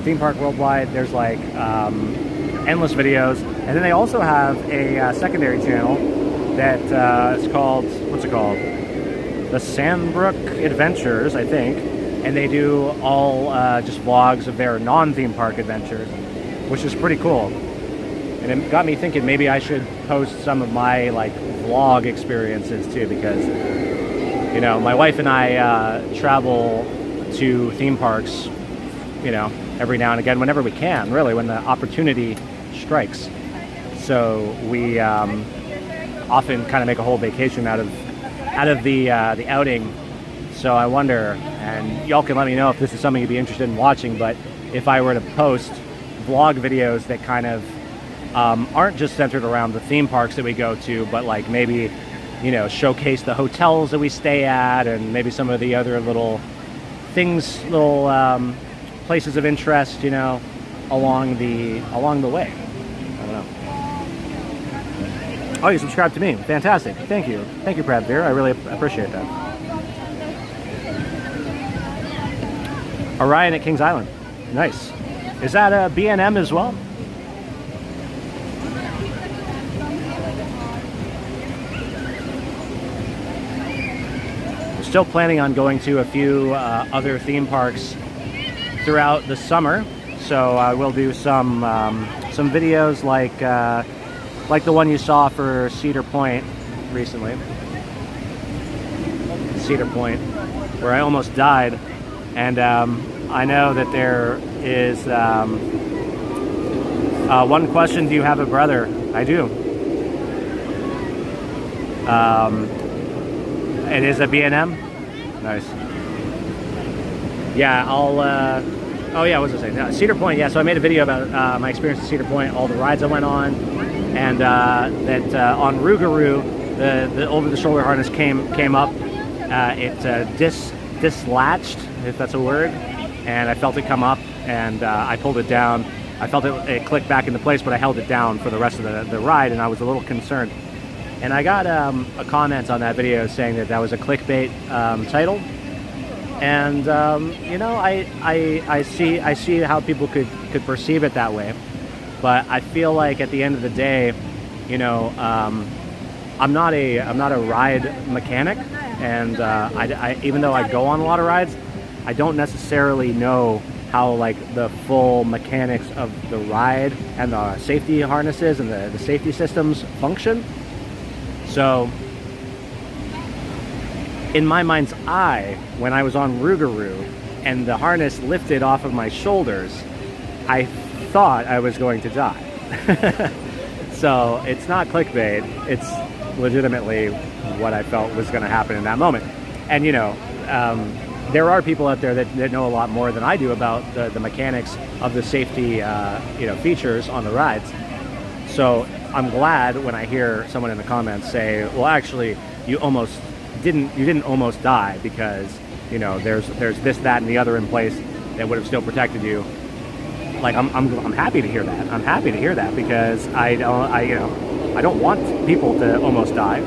Theme Park Worldwide, there's like endless videos, and then they also have a secondary channel that is called, what's it called? The Sandbrook Adventures, I think, and they do all just vlogs of their non-theme park adventures, which is pretty cool. And it got me thinking maybe I should post some of my like vlog experiences too, because you know, my wife and I travel to theme parks, you know, every now and again, whenever we can, really, when the opportunity strikes. So we often kind of make a whole vacation out of the outing. So I wonder, and y'all can let me know if this is something you'd be interested in watching, but if I were to post vlog videos that kind of aren't just centered around the theme parks that we go to, but like maybe, you know, showcase the hotels that we stay at, and maybe some of the other little things, little places of interest, you know, along the way. I don't know. Oh, you subscribed to me. Fantastic. Thank you, Brad Beer. I really appreciate that. Orion at Kings Island. Nice. Is that a B&M as well? Still planning on going to a few other theme parks throughout the summer, so I will do some videos like the one you saw for Cedar Point recently. Cedar Point, where I almost died, and I know that there is one question: do you have a brother? I do. It is a B&M? Nice. Yeah, I'll, oh yeah, what was I saying? Cedar Point, yeah, so I made a video about my experience at Cedar Point, all the rides I went on, and that on Rougarou, the over-the-shoulder harness came up, it dislatched, if that's a word, and I felt it come up, and I pulled it down. I felt it click back into place, but I held it down for the rest of the ride, and I was a little concerned. And I got a comment on that video saying that was a clickbait title, and you know, I see how people could perceive it that way, but I feel like at the end of the day, you know, I'm not a ride mechanic, and I even though I go on a lot of rides, I don't necessarily know how like the full mechanics of the ride and the safety harnesses and the safety systems function. So, in my mind's eye, when I was on Rougarou and the harness lifted off of my shoulders, I thought I was going to die. So, it's not clickbait, it's legitimately what I felt was going to happen in that moment. And, you know, there are people out there that know a lot more than I do about the mechanics of the safety, you know, features on the rides. So, I'm glad when I hear someone in the comments say, well, actually, you didn't almost die because, you know, there's this, that, and the other in place that would have still protected you. Like, I'm happy to hear that. I'm happy to hear that because I don't want people to almost die,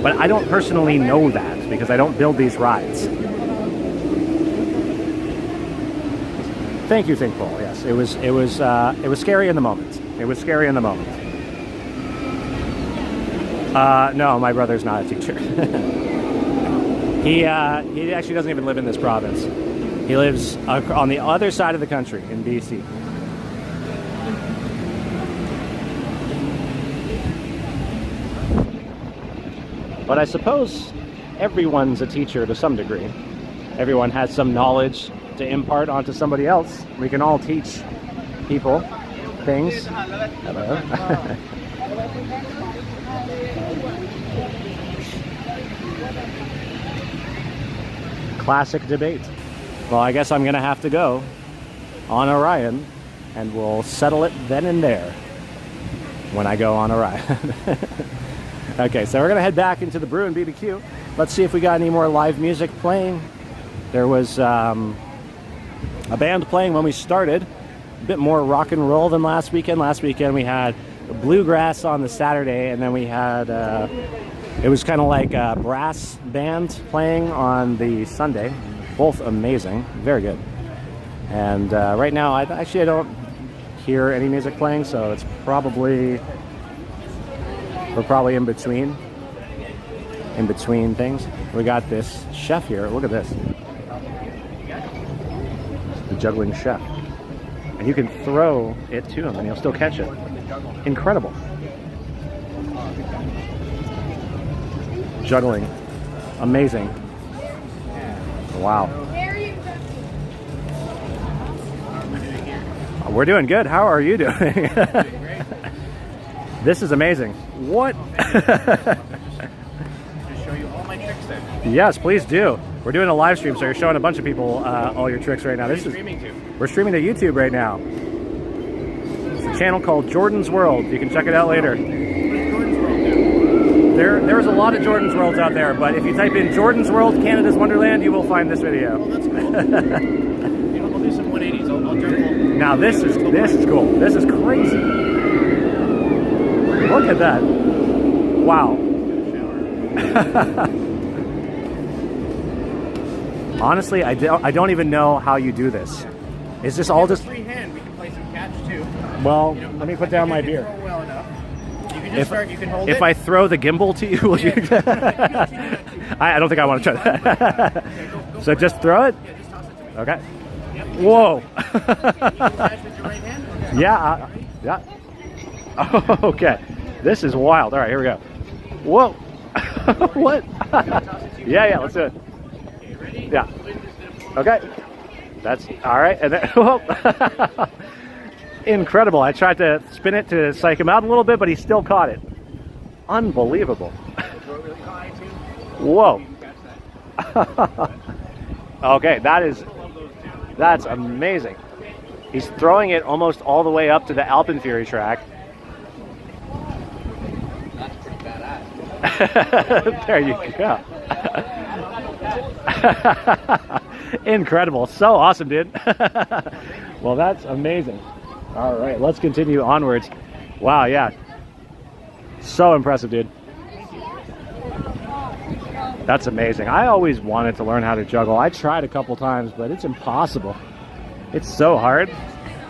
but I don't personally know that because I don't build these rides. Thank you, Think Paul. Yes, it was scary in the moment. It was scary in the moment. No, my brother's not a teacher. He actually doesn't even live in this province. He lives on the other side of the country in BC. But I suppose everyone's a teacher to some degree. Everyone has some knowledge to impart onto somebody else. We can all teach people things. Hello. Classic debate. Well, I guess I'm gonna have to go on Orion, and we'll settle it then and there when I go on Orion. Okay, so we're gonna head back into the Bruin BBQ. Let's see if we got any more live music playing. There was a band playing when we started, a bit more rock and roll than last weekend. Last weekend we had bluegrass on the Saturday, and then we had it was kind of like a brass band playing on the Sunday. Both amazing, very good. And right now I don't hear any music playing, so it's probably we're probably in between things. We got this chef here. Look at this. The juggling chef. And you can throw it to him and he'll still catch it. Incredible. Juggling. Amazing. Wow. We're doing good. How are you doing? This is amazing. What? Show you all my tricks then. Yes, please do. We're doing a live stream, so you're showing a bunch of people all your tricks right now. We're streaming to YouTube right now. It's a channel called Jordan's World. You can check it out later. Jordan's World do? There's a lot of Jordan's Worlds out there, but if you type in Jordan's World, Canada's Wonderland, you will find this video. Oh, that's cool. You know, I'll do some 180s. I'll jump. Now this is cool. This is crazy. Look at that. Wow. Honestly, I don't even know how you do this. Is this all just freehand? We can play some catch too. Well, let me put down my beer. Well enough. You can just start. You can hold it. If I throw the gimbal to you, will you? I don't think I want to try that. Okay, go So just throw it. Yeah, just toss it to me. Okay. Yep. Whoa. Can you catch with your right hand? Okay. Yeah. Yeah. Okay. This is wild. All right, here we go. Whoa. What? Yeah. Let's do it. Okay, ready? Yeah. Okay. That's all right. And then, whoa. Incredible. I tried to spin it to psych him out a little bit, but he still caught it. Unbelievable. Throw it really high too. Whoa. You can catch that. Okay, that's amazing. He's throwing it almost all the way up to the Alpenfury track. That's pretty badass. There you go. Incredible. So awesome, dude. Well, that's amazing. All right, let's continue onwards. Wow, yeah. So impressive, dude. That's amazing. I always wanted to learn how to juggle. I tried a couple times, but it's impossible. It's so hard.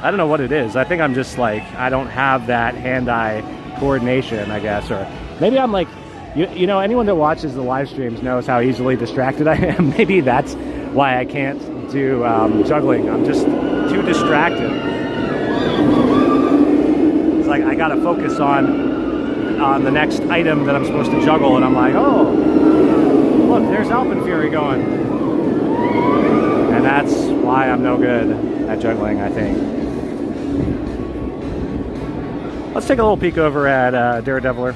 I don't know what it is. I think I'm just like, I don't have that hand-eye coordination, I guess. Or maybe I'm like, you know, anyone that watches the live streams knows how easily distracted I am. Maybe that's why I can't do juggling. I'm just too distracted. It's like I gotta focus on the next item that I'm supposed to juggle, and I'm like, oh, look, there's Alpenfury going. And that's why I'm no good at juggling, I think. Let's take a little peek over at Daredeviler.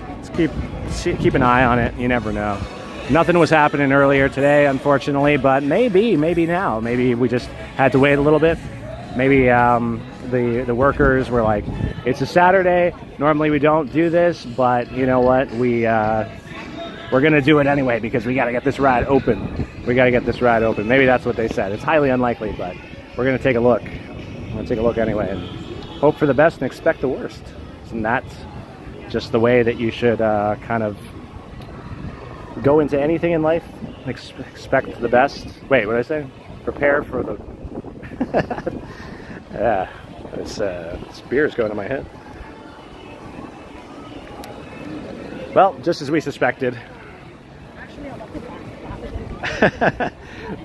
Let's keep an eye on it. You never know. Nothing was happening earlier today, unfortunately, but maybe now. Maybe we just had to wait a little bit. Maybe the workers were like, it's a Saturday. Normally we don't do this, but you know what? We're going to do it anyway because we got to get this ride open. We got to get this ride open. Maybe that's what they said. It's highly unlikely, but we're going to take a look. I'm going to take a look anyway and hope for the best and expect the worst. And that's just the way that you should kind of go into anything in life. Expect the best. Wait, what did I say? Prepare for the... Yeah, this beer is going to my head. Well, just as we suspected.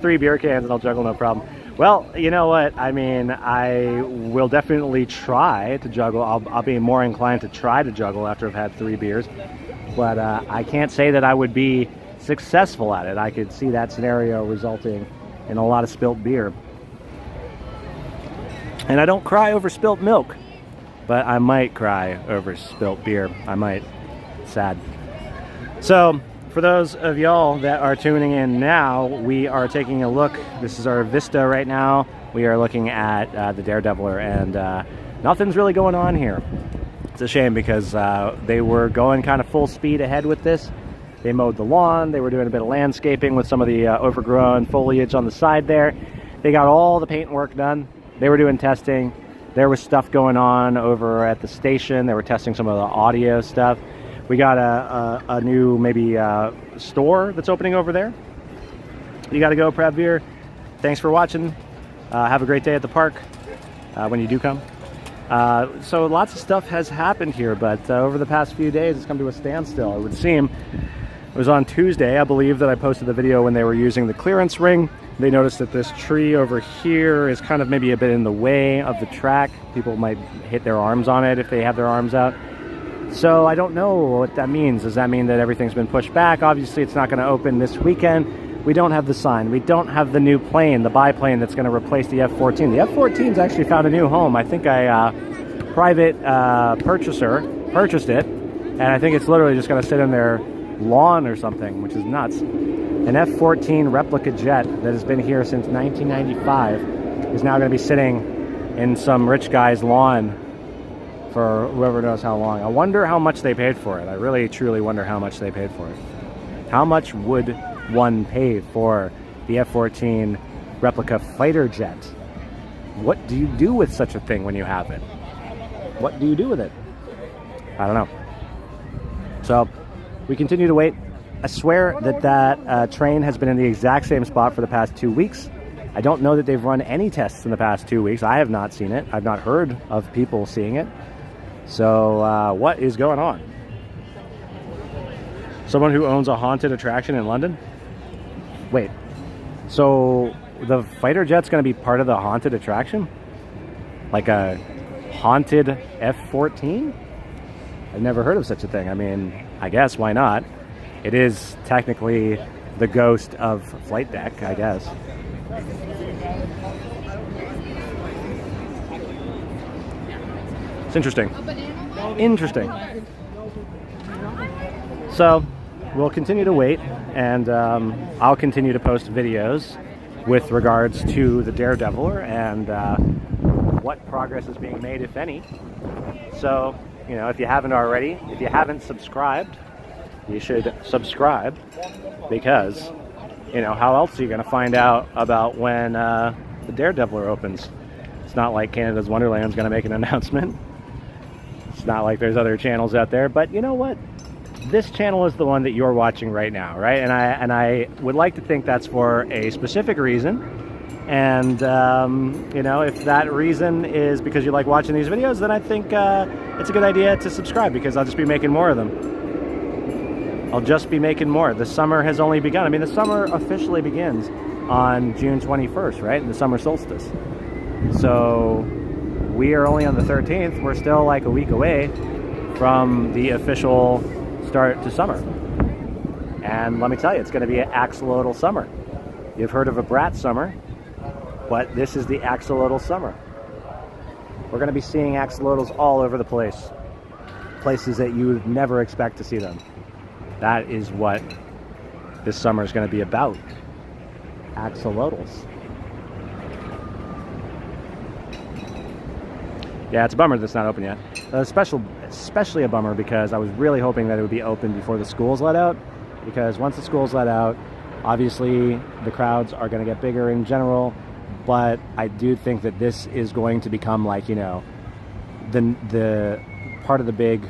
3 beer cans and I'll juggle no problem. Well, you know what? I mean, I will definitely try to juggle. I'll be more inclined to try to juggle after I've had 3 beers. But I can't say that I would be successful at it. I could see that scenario resulting in a lot of spilt beer. And I don't cry over spilt milk, but I might cry over spilt beer. I might. Sad. So, for those of y'all that are tuning in now, we are taking a look. This is our vista right now. We are looking at the Daredeviler, and nothing's really going on here. It's a shame because they were going kind of full speed ahead with this. They mowed the lawn. They were doing a bit of landscaping with some of the overgrown foliage on the side there. They got all the paint work done. They were doing testing. There was stuff going on over at the station. They were testing some of the audio stuff. We got a new maybe store that's opening over there. You got to go, Pravir. Thanks for watching. Have a great day at the park when you do come. So lots of stuff has happened here, but over the past few days it's come to a standstill. It would seem. It was on Tuesday, I believe, that I posted the video when they were using the clearance ring. They noticed that this tree over here is kind of maybe a bit in the way of the track. People might hit their arms on it if they have their arms out. So I don't know what that means. Does that mean that everything's been pushed back? Obviously, it's not going to open this weekend. We don't have the sign. We don't have the new plane, the biplane that's going to replace the F-14. The F-14's actually found a new home. I think a private purchaser purchased it, and I think it's literally just going to sit in their lawn or something, which is nuts. An F-14 replica jet that has been here since 1995 is now going to be sitting in some rich guy's lawn for whoever knows how long. I wonder how much they paid for it. I really, truly wonder how much they paid for it. How much would one pay for the F-14 replica fighter jet? What do you do with such a thing when you have it? What do you do with it? I don't know. So, we continue to wait. I swear that train has been in the exact same spot for the past 2 weeks. I don't know that they've run any tests in the past 2 weeks. I have not seen it. I've not heard of people seeing it. So, what is going on? Someone who owns a haunted attraction in London? Wait, so the fighter jet's going to be part of the haunted attraction? Like a haunted F-14? I've never heard of such a thing. I mean, I guess, why not? It is technically the ghost of Flight Deck, I guess. It's interesting. Interesting. So, we'll continue to wait, and I'll continue to post videos with regards to the Daredeviler and what progress is being made, if any. So, you know, if you haven't already, if you haven't subscribed, you should subscribe, because, you know, how else are you going to find out about when the Daredeviler opens? It's not like Canada's Wonderland is going to make an announcement. It's not like there's other channels out there, but you know what? This channel is the one that you're watching right now, right? And I would like to think that's for a specific reason. And, you know, if that reason is because you like watching these videos, then I think it's a good idea to subscribe, because I'll just be making more of them. I'll just be making more. The summer has only begun. I mean, the summer officially begins on June 21st, right? The summer solstice. So we are only on the 13th. We're still like a week away from the official start to summer. And let me tell you, it's going to be an axolotl summer. You've heard of a brat summer, but this is the axolotl summer. We're going to be seeing axolotls all over the place. Places that you would never expect to see them. That is what this summer is going to be about. Axolotls. Yeah, it's a bummer that's not open yet. Especially a bummer because I was really hoping that it would be open before the schools let out. Because once the schools let out, obviously the crowds are going to get bigger in general. But I do think that this is going to become like, you know, the part of the big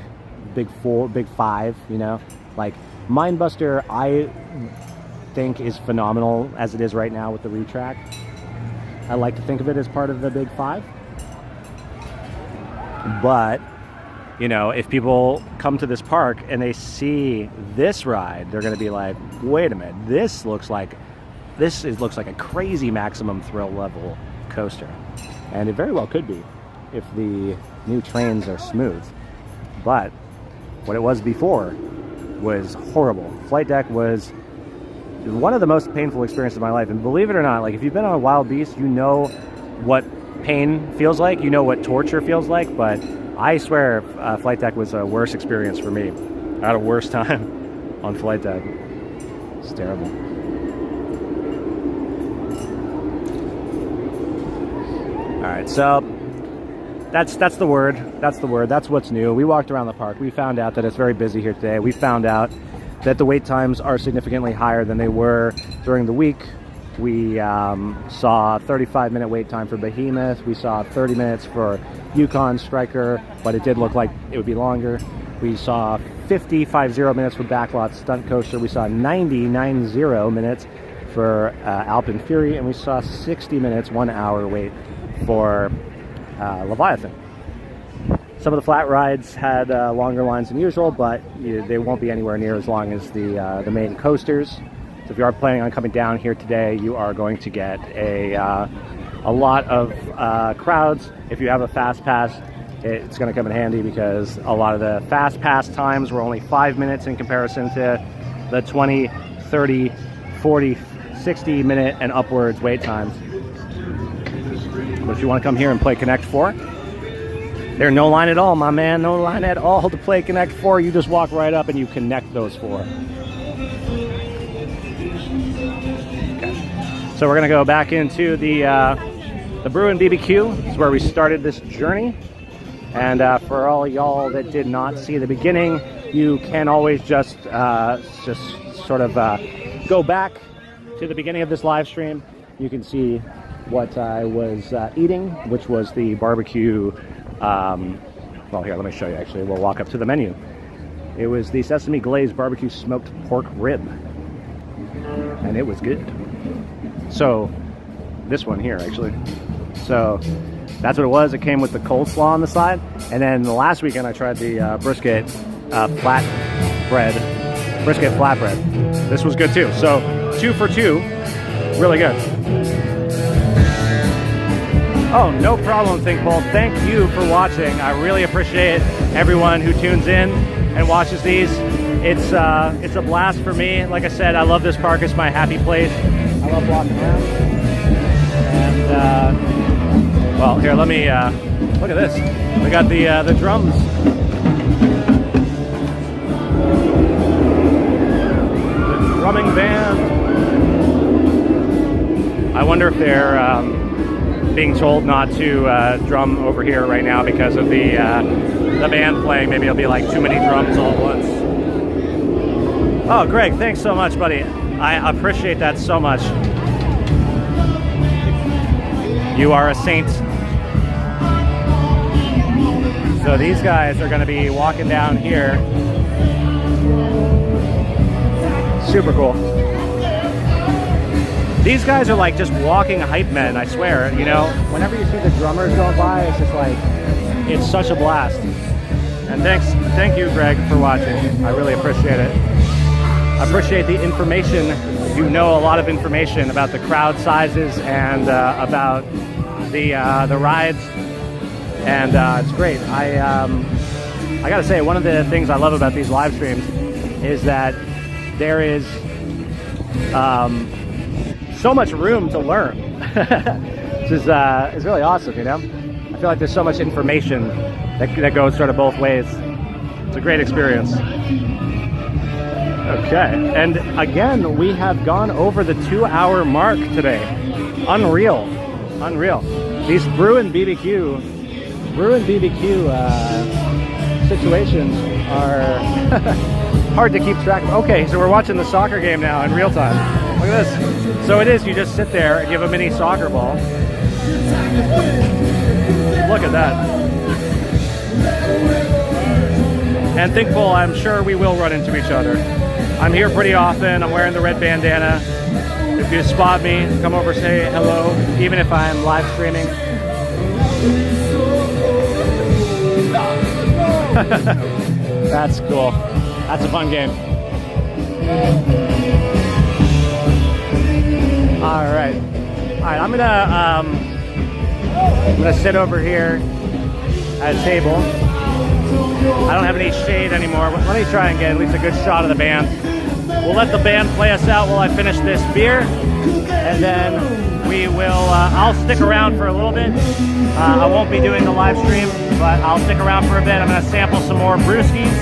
five, you know. Like Mindbuster, I think is phenomenal as it is right now with the retrack. I like to think of it as part of the big five. But, you know, if people come to this park and they see this ride, they're going to be like, wait a minute, this looks like a crazy maximum thrill level coaster. And it very well could be if the new trains are smooth. But what it was before was horrible. Flight Deck was one of the most painful experiences of my life. And believe it or not, like if you've been on a wild beast, you know what pain feels like, you know what torture feels like, but I swear Flight Deck was a worse experience for me. I had a worse time on Flight Deck. It's terrible. Alright, so that's the word. That's the word. That's what's new. We walked around the park. We found out that it's very busy here today. We found out that the wait times are significantly higher than they were during the week. We saw a 35-minute wait time for Behemoth. We saw 30 minutes for Yukon Striker, but it did look like it would be longer. We saw 50 minutes for Backlot Stunt Coaster. We saw 90 minutes for Alpine Fury, and we saw 60 minutes, 1 hour wait for Leviathan. Some of the flat rides had longer lines than usual, but they won't be anywhere near as long as the main coasters. So if you are planning on coming down here today, you are going to get a lot of crowds. If you have a fast pass, it's going to come in handy because a lot of the fast pass times were only 5 minutes in comparison to the 20, 30, 40, 60 minute and upwards wait times. But if you want to come here and play Connect 4, there's no line at all, my man. No line at all to play Connect 4. You just walk right up and you connect those 4. So we're gonna go back into the Bruin BBQ. This is where we started this journey. And for all y'all that did not see the beginning, you can always just sort of go back to the beginning of this live stream. You can see what I was eating, which was the barbecue. Well, here, let me show you. Actually, we'll walk up to the menu. It was the sesame glazed barbecue smoked pork rib, and it was good. So this one here, actually. So that's what it was. It came with the coleslaw on the side. And then the last weekend I tried the brisket flatbread. This was good too. So 2 for 2, really good. Oh, no problem, ThinkPulse. Thank you for watching. I really appreciate everyone who tunes in and watches these. It's a blast for me. Like I said, I love this park. It's my happy place. I love walking around. And well, here, let me look at this. We got the drums. The drumming band. I wonder if they're being told not to drum over here right now because of the band playing. Maybe it'll be like too many drums all at once. Oh, Greg, thanks so much, buddy. I appreciate that so much. You are a saint. So these guys are going to be walking down here. Super cool. These guys are like just walking hype men, I swear. You know, whenever you see the drummers going by, it's just like, it's such a blast. And thank you, Greg, for watching. I really appreciate it. I appreciate the information. You know a lot of information about the crowd sizes and about the rides, and it's great. I gotta say, one of the things I love about these live streams is that there is so much room to learn. Which is really awesome, you know? I feel like there's so much information that goes sort of both ways. It's a great experience. Okay, and again, we have gone over the 2-hour mark today. Unreal. These Bruin BBQ ruined BBQ situations are hard to keep track of. Okay, so we're watching the soccer game now in real time. Look at this. So it is, you just sit there and give a mini soccer ball. Look at that. And thankful, I'm sure we will run into each other. I'm here pretty often. I'm wearing the red bandana. If you spot me, come over, say hello, even if I'm live streaming. That's cool. That's a fun game. All right. I'm gonna sit over here at a table. I don't have any shade anymore, but let me try and get at least a good shot of the band. We'll let the band play us out while I finish this beer, and then we will, I'll stick around for a little bit. I won't be doing the live stream, but I'll stick around for a bit. I'm gonna sample some more brewskis,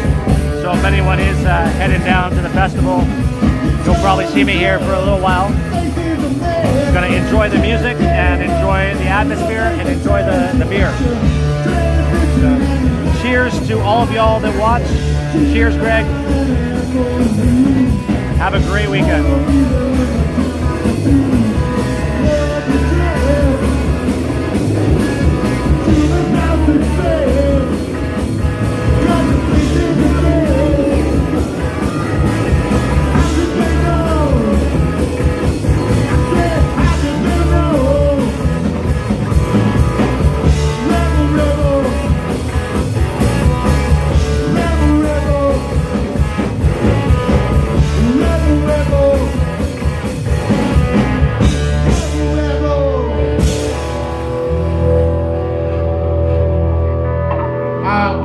so if anyone is heading down to the festival, you'll probably see me here for a little while. I'm gonna enjoy the music and enjoy the atmosphere and enjoy the beer. So, cheers to all of y'all that watch. Cheers, Greg. Have a great weekend.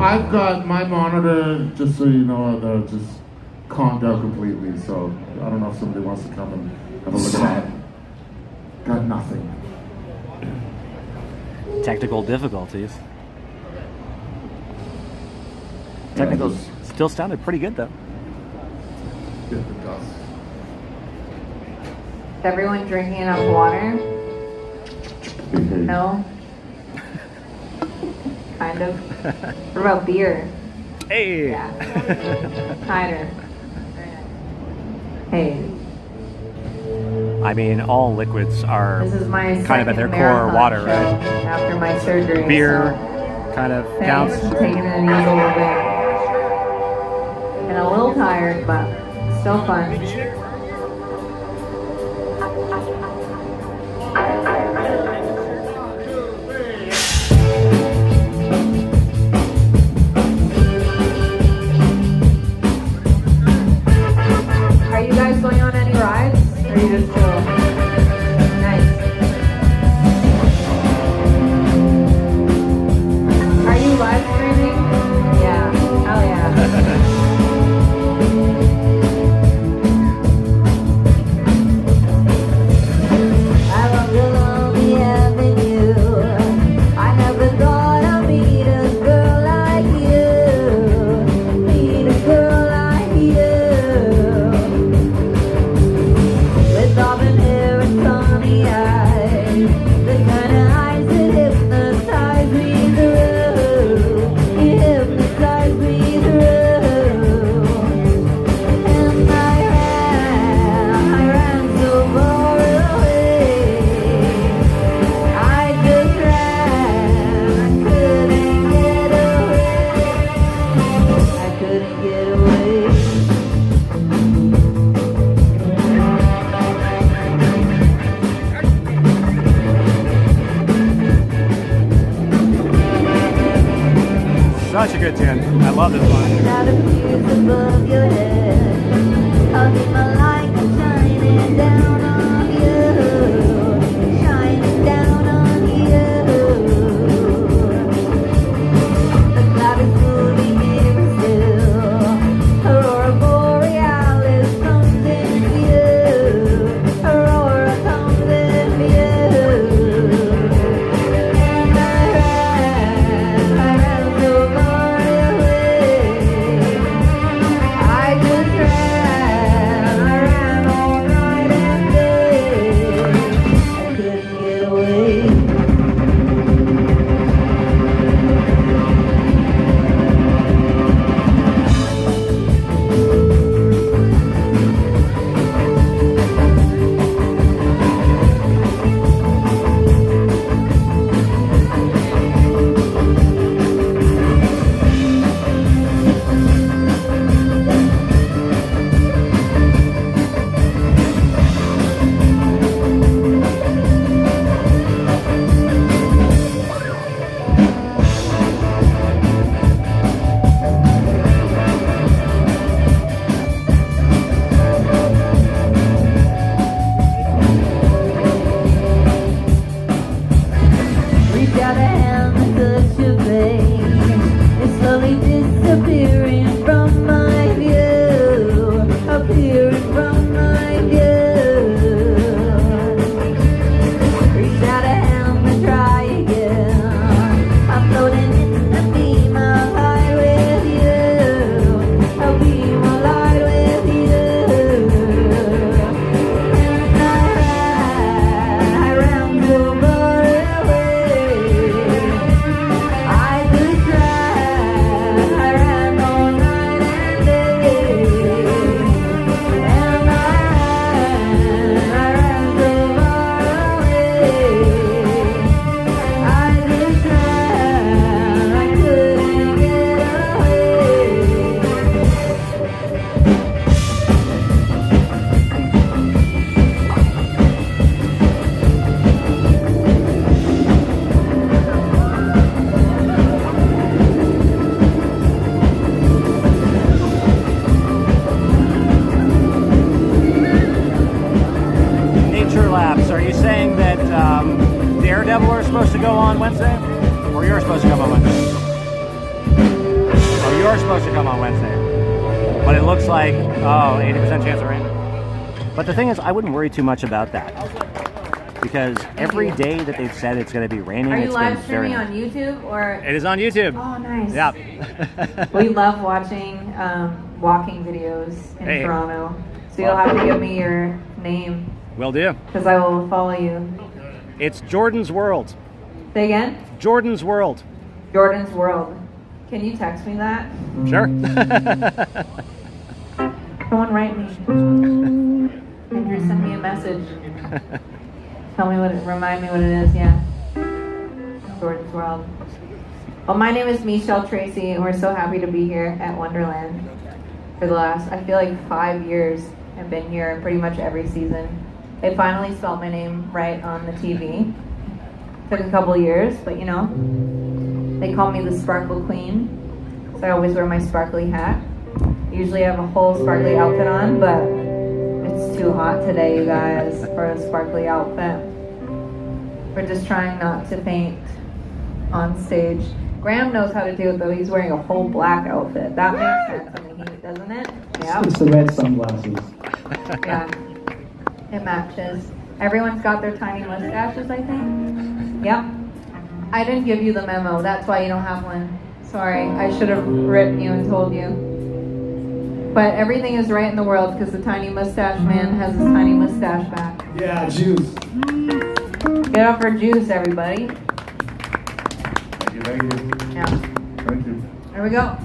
I've got my monitor, just so you know, just conked out completely, so I don't know if somebody wants to come and have a look at that. Got nothing. Technical difficulties. Still sounded pretty good though. Get the dust. Is everyone drinking enough water? No? Kind of. What about beer? Hey! Yeah. Cider. Hey. I mean, all liquids are This is my kind of at their second core marathon water, show right? After my surgery. Beer so kind of thanks. counts. Taking it easy a little bit. And a little tired, but still fun. Are you guys going on any rides? Or are you just chill? Nice. Are you live streaming? Yeah. Hell yeah. I love the lonely avenue. I never thought I'd meet a girl like you. Meet a girl like you. With auburn hair and sunny eyes, the kind of eyes that hypnotize me through. You hypnotize me through. And I ran so far away. I just ran, I couldn't get away. I couldn't get away. Such a good tune. I love this one. Out of views above your head, hugging my light and shining down on you, shining down on you. The cloud is moving even still. Aurora borealis comes in view. Aurora comes in view. And I ran so far away. I go on Wednesday? Or you're supposed to come on Wednesday? Oh, you're supposed to come on Wednesday. But it looks like, 80% chance of rain. But the thing is, I wouldn't worry too much about that. Because every day that they've said it's going to be raining, Are you it's live been streaming very on YouTube or? It is on YouTube. Oh, nice. Yeah. We love watching walking videos in Hey. Toronto. So you'll have to give me your name Will do. because I will follow you. It's Jordan's World. Say again? Jordan's World. Jordan's World. Can you text me that? Sure. Someone write me. Andrew, send me a message. Tell me remind me what it is, yeah. Jordan's World. Well, my name is Michelle Tracy, and we're so happy to be here at Wonderland for the last, I feel like 5 years. I've been here pretty much every season. They finally spelled my name right on the TV. Took a couple years, but you know, they call me the Sparkle Queen, so I always wear my sparkly hat. Usually I have a whole sparkly outfit on, but it's too hot today, you guys, for a sparkly outfit. We're just trying not to faint on stage. Graham knows how to do it though. He's wearing a whole black outfit. That makes sense in the heat, doesn't it? Yeah. It's the red sunglasses. Yeah. It matches. Everyone's got their tiny mustaches, I think. Yep. I didn't give you the memo. That's why you don't have one. Sorry. I should have written you and told you. But everything is right in the world because the tiny mustache man has his tiny mustache back. Yeah, juice. Get up for juice, everybody. Thank you. Yeah. Thank you. There we go.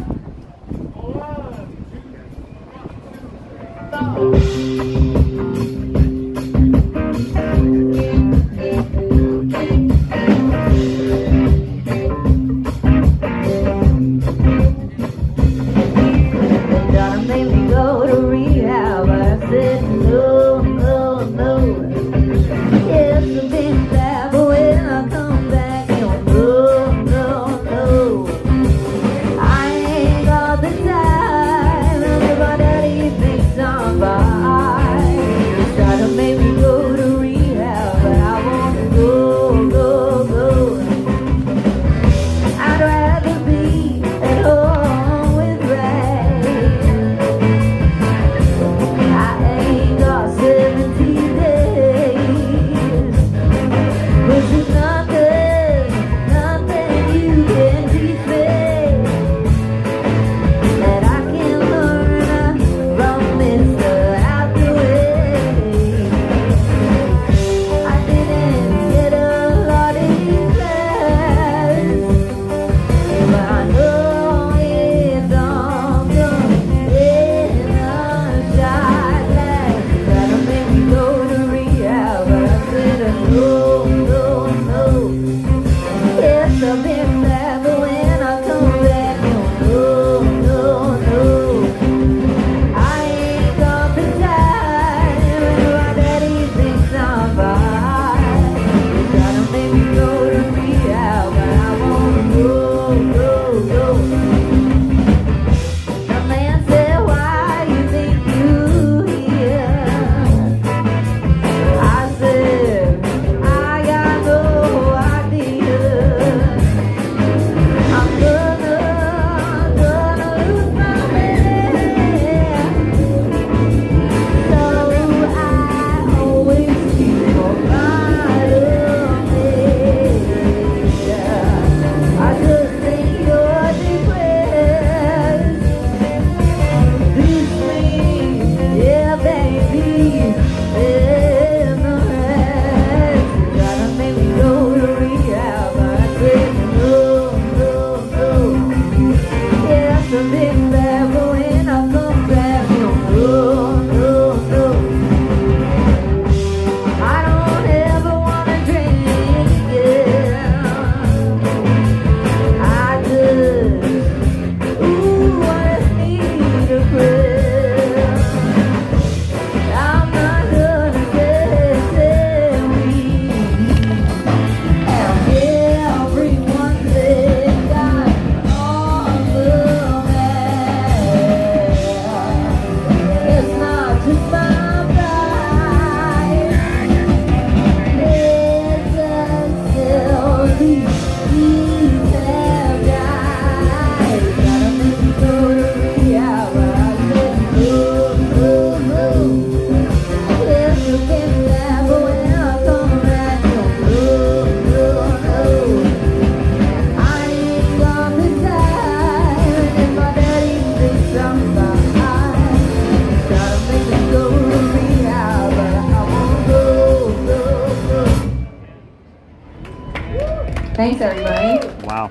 Thanks, everybody. Wow.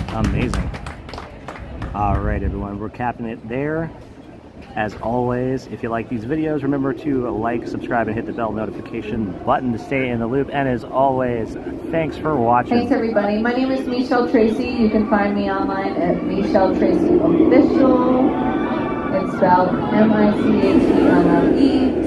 Amazing. All right, everyone. We're capping it there. As always, if you like these videos, remember to like, subscribe, and hit the bell notification button to stay in the loop. And as always, thanks for watching. Thanks, everybody. My name is Michelle Tracy. You can find me online at Michelle Tracy Official. It's spelled MICHELLE.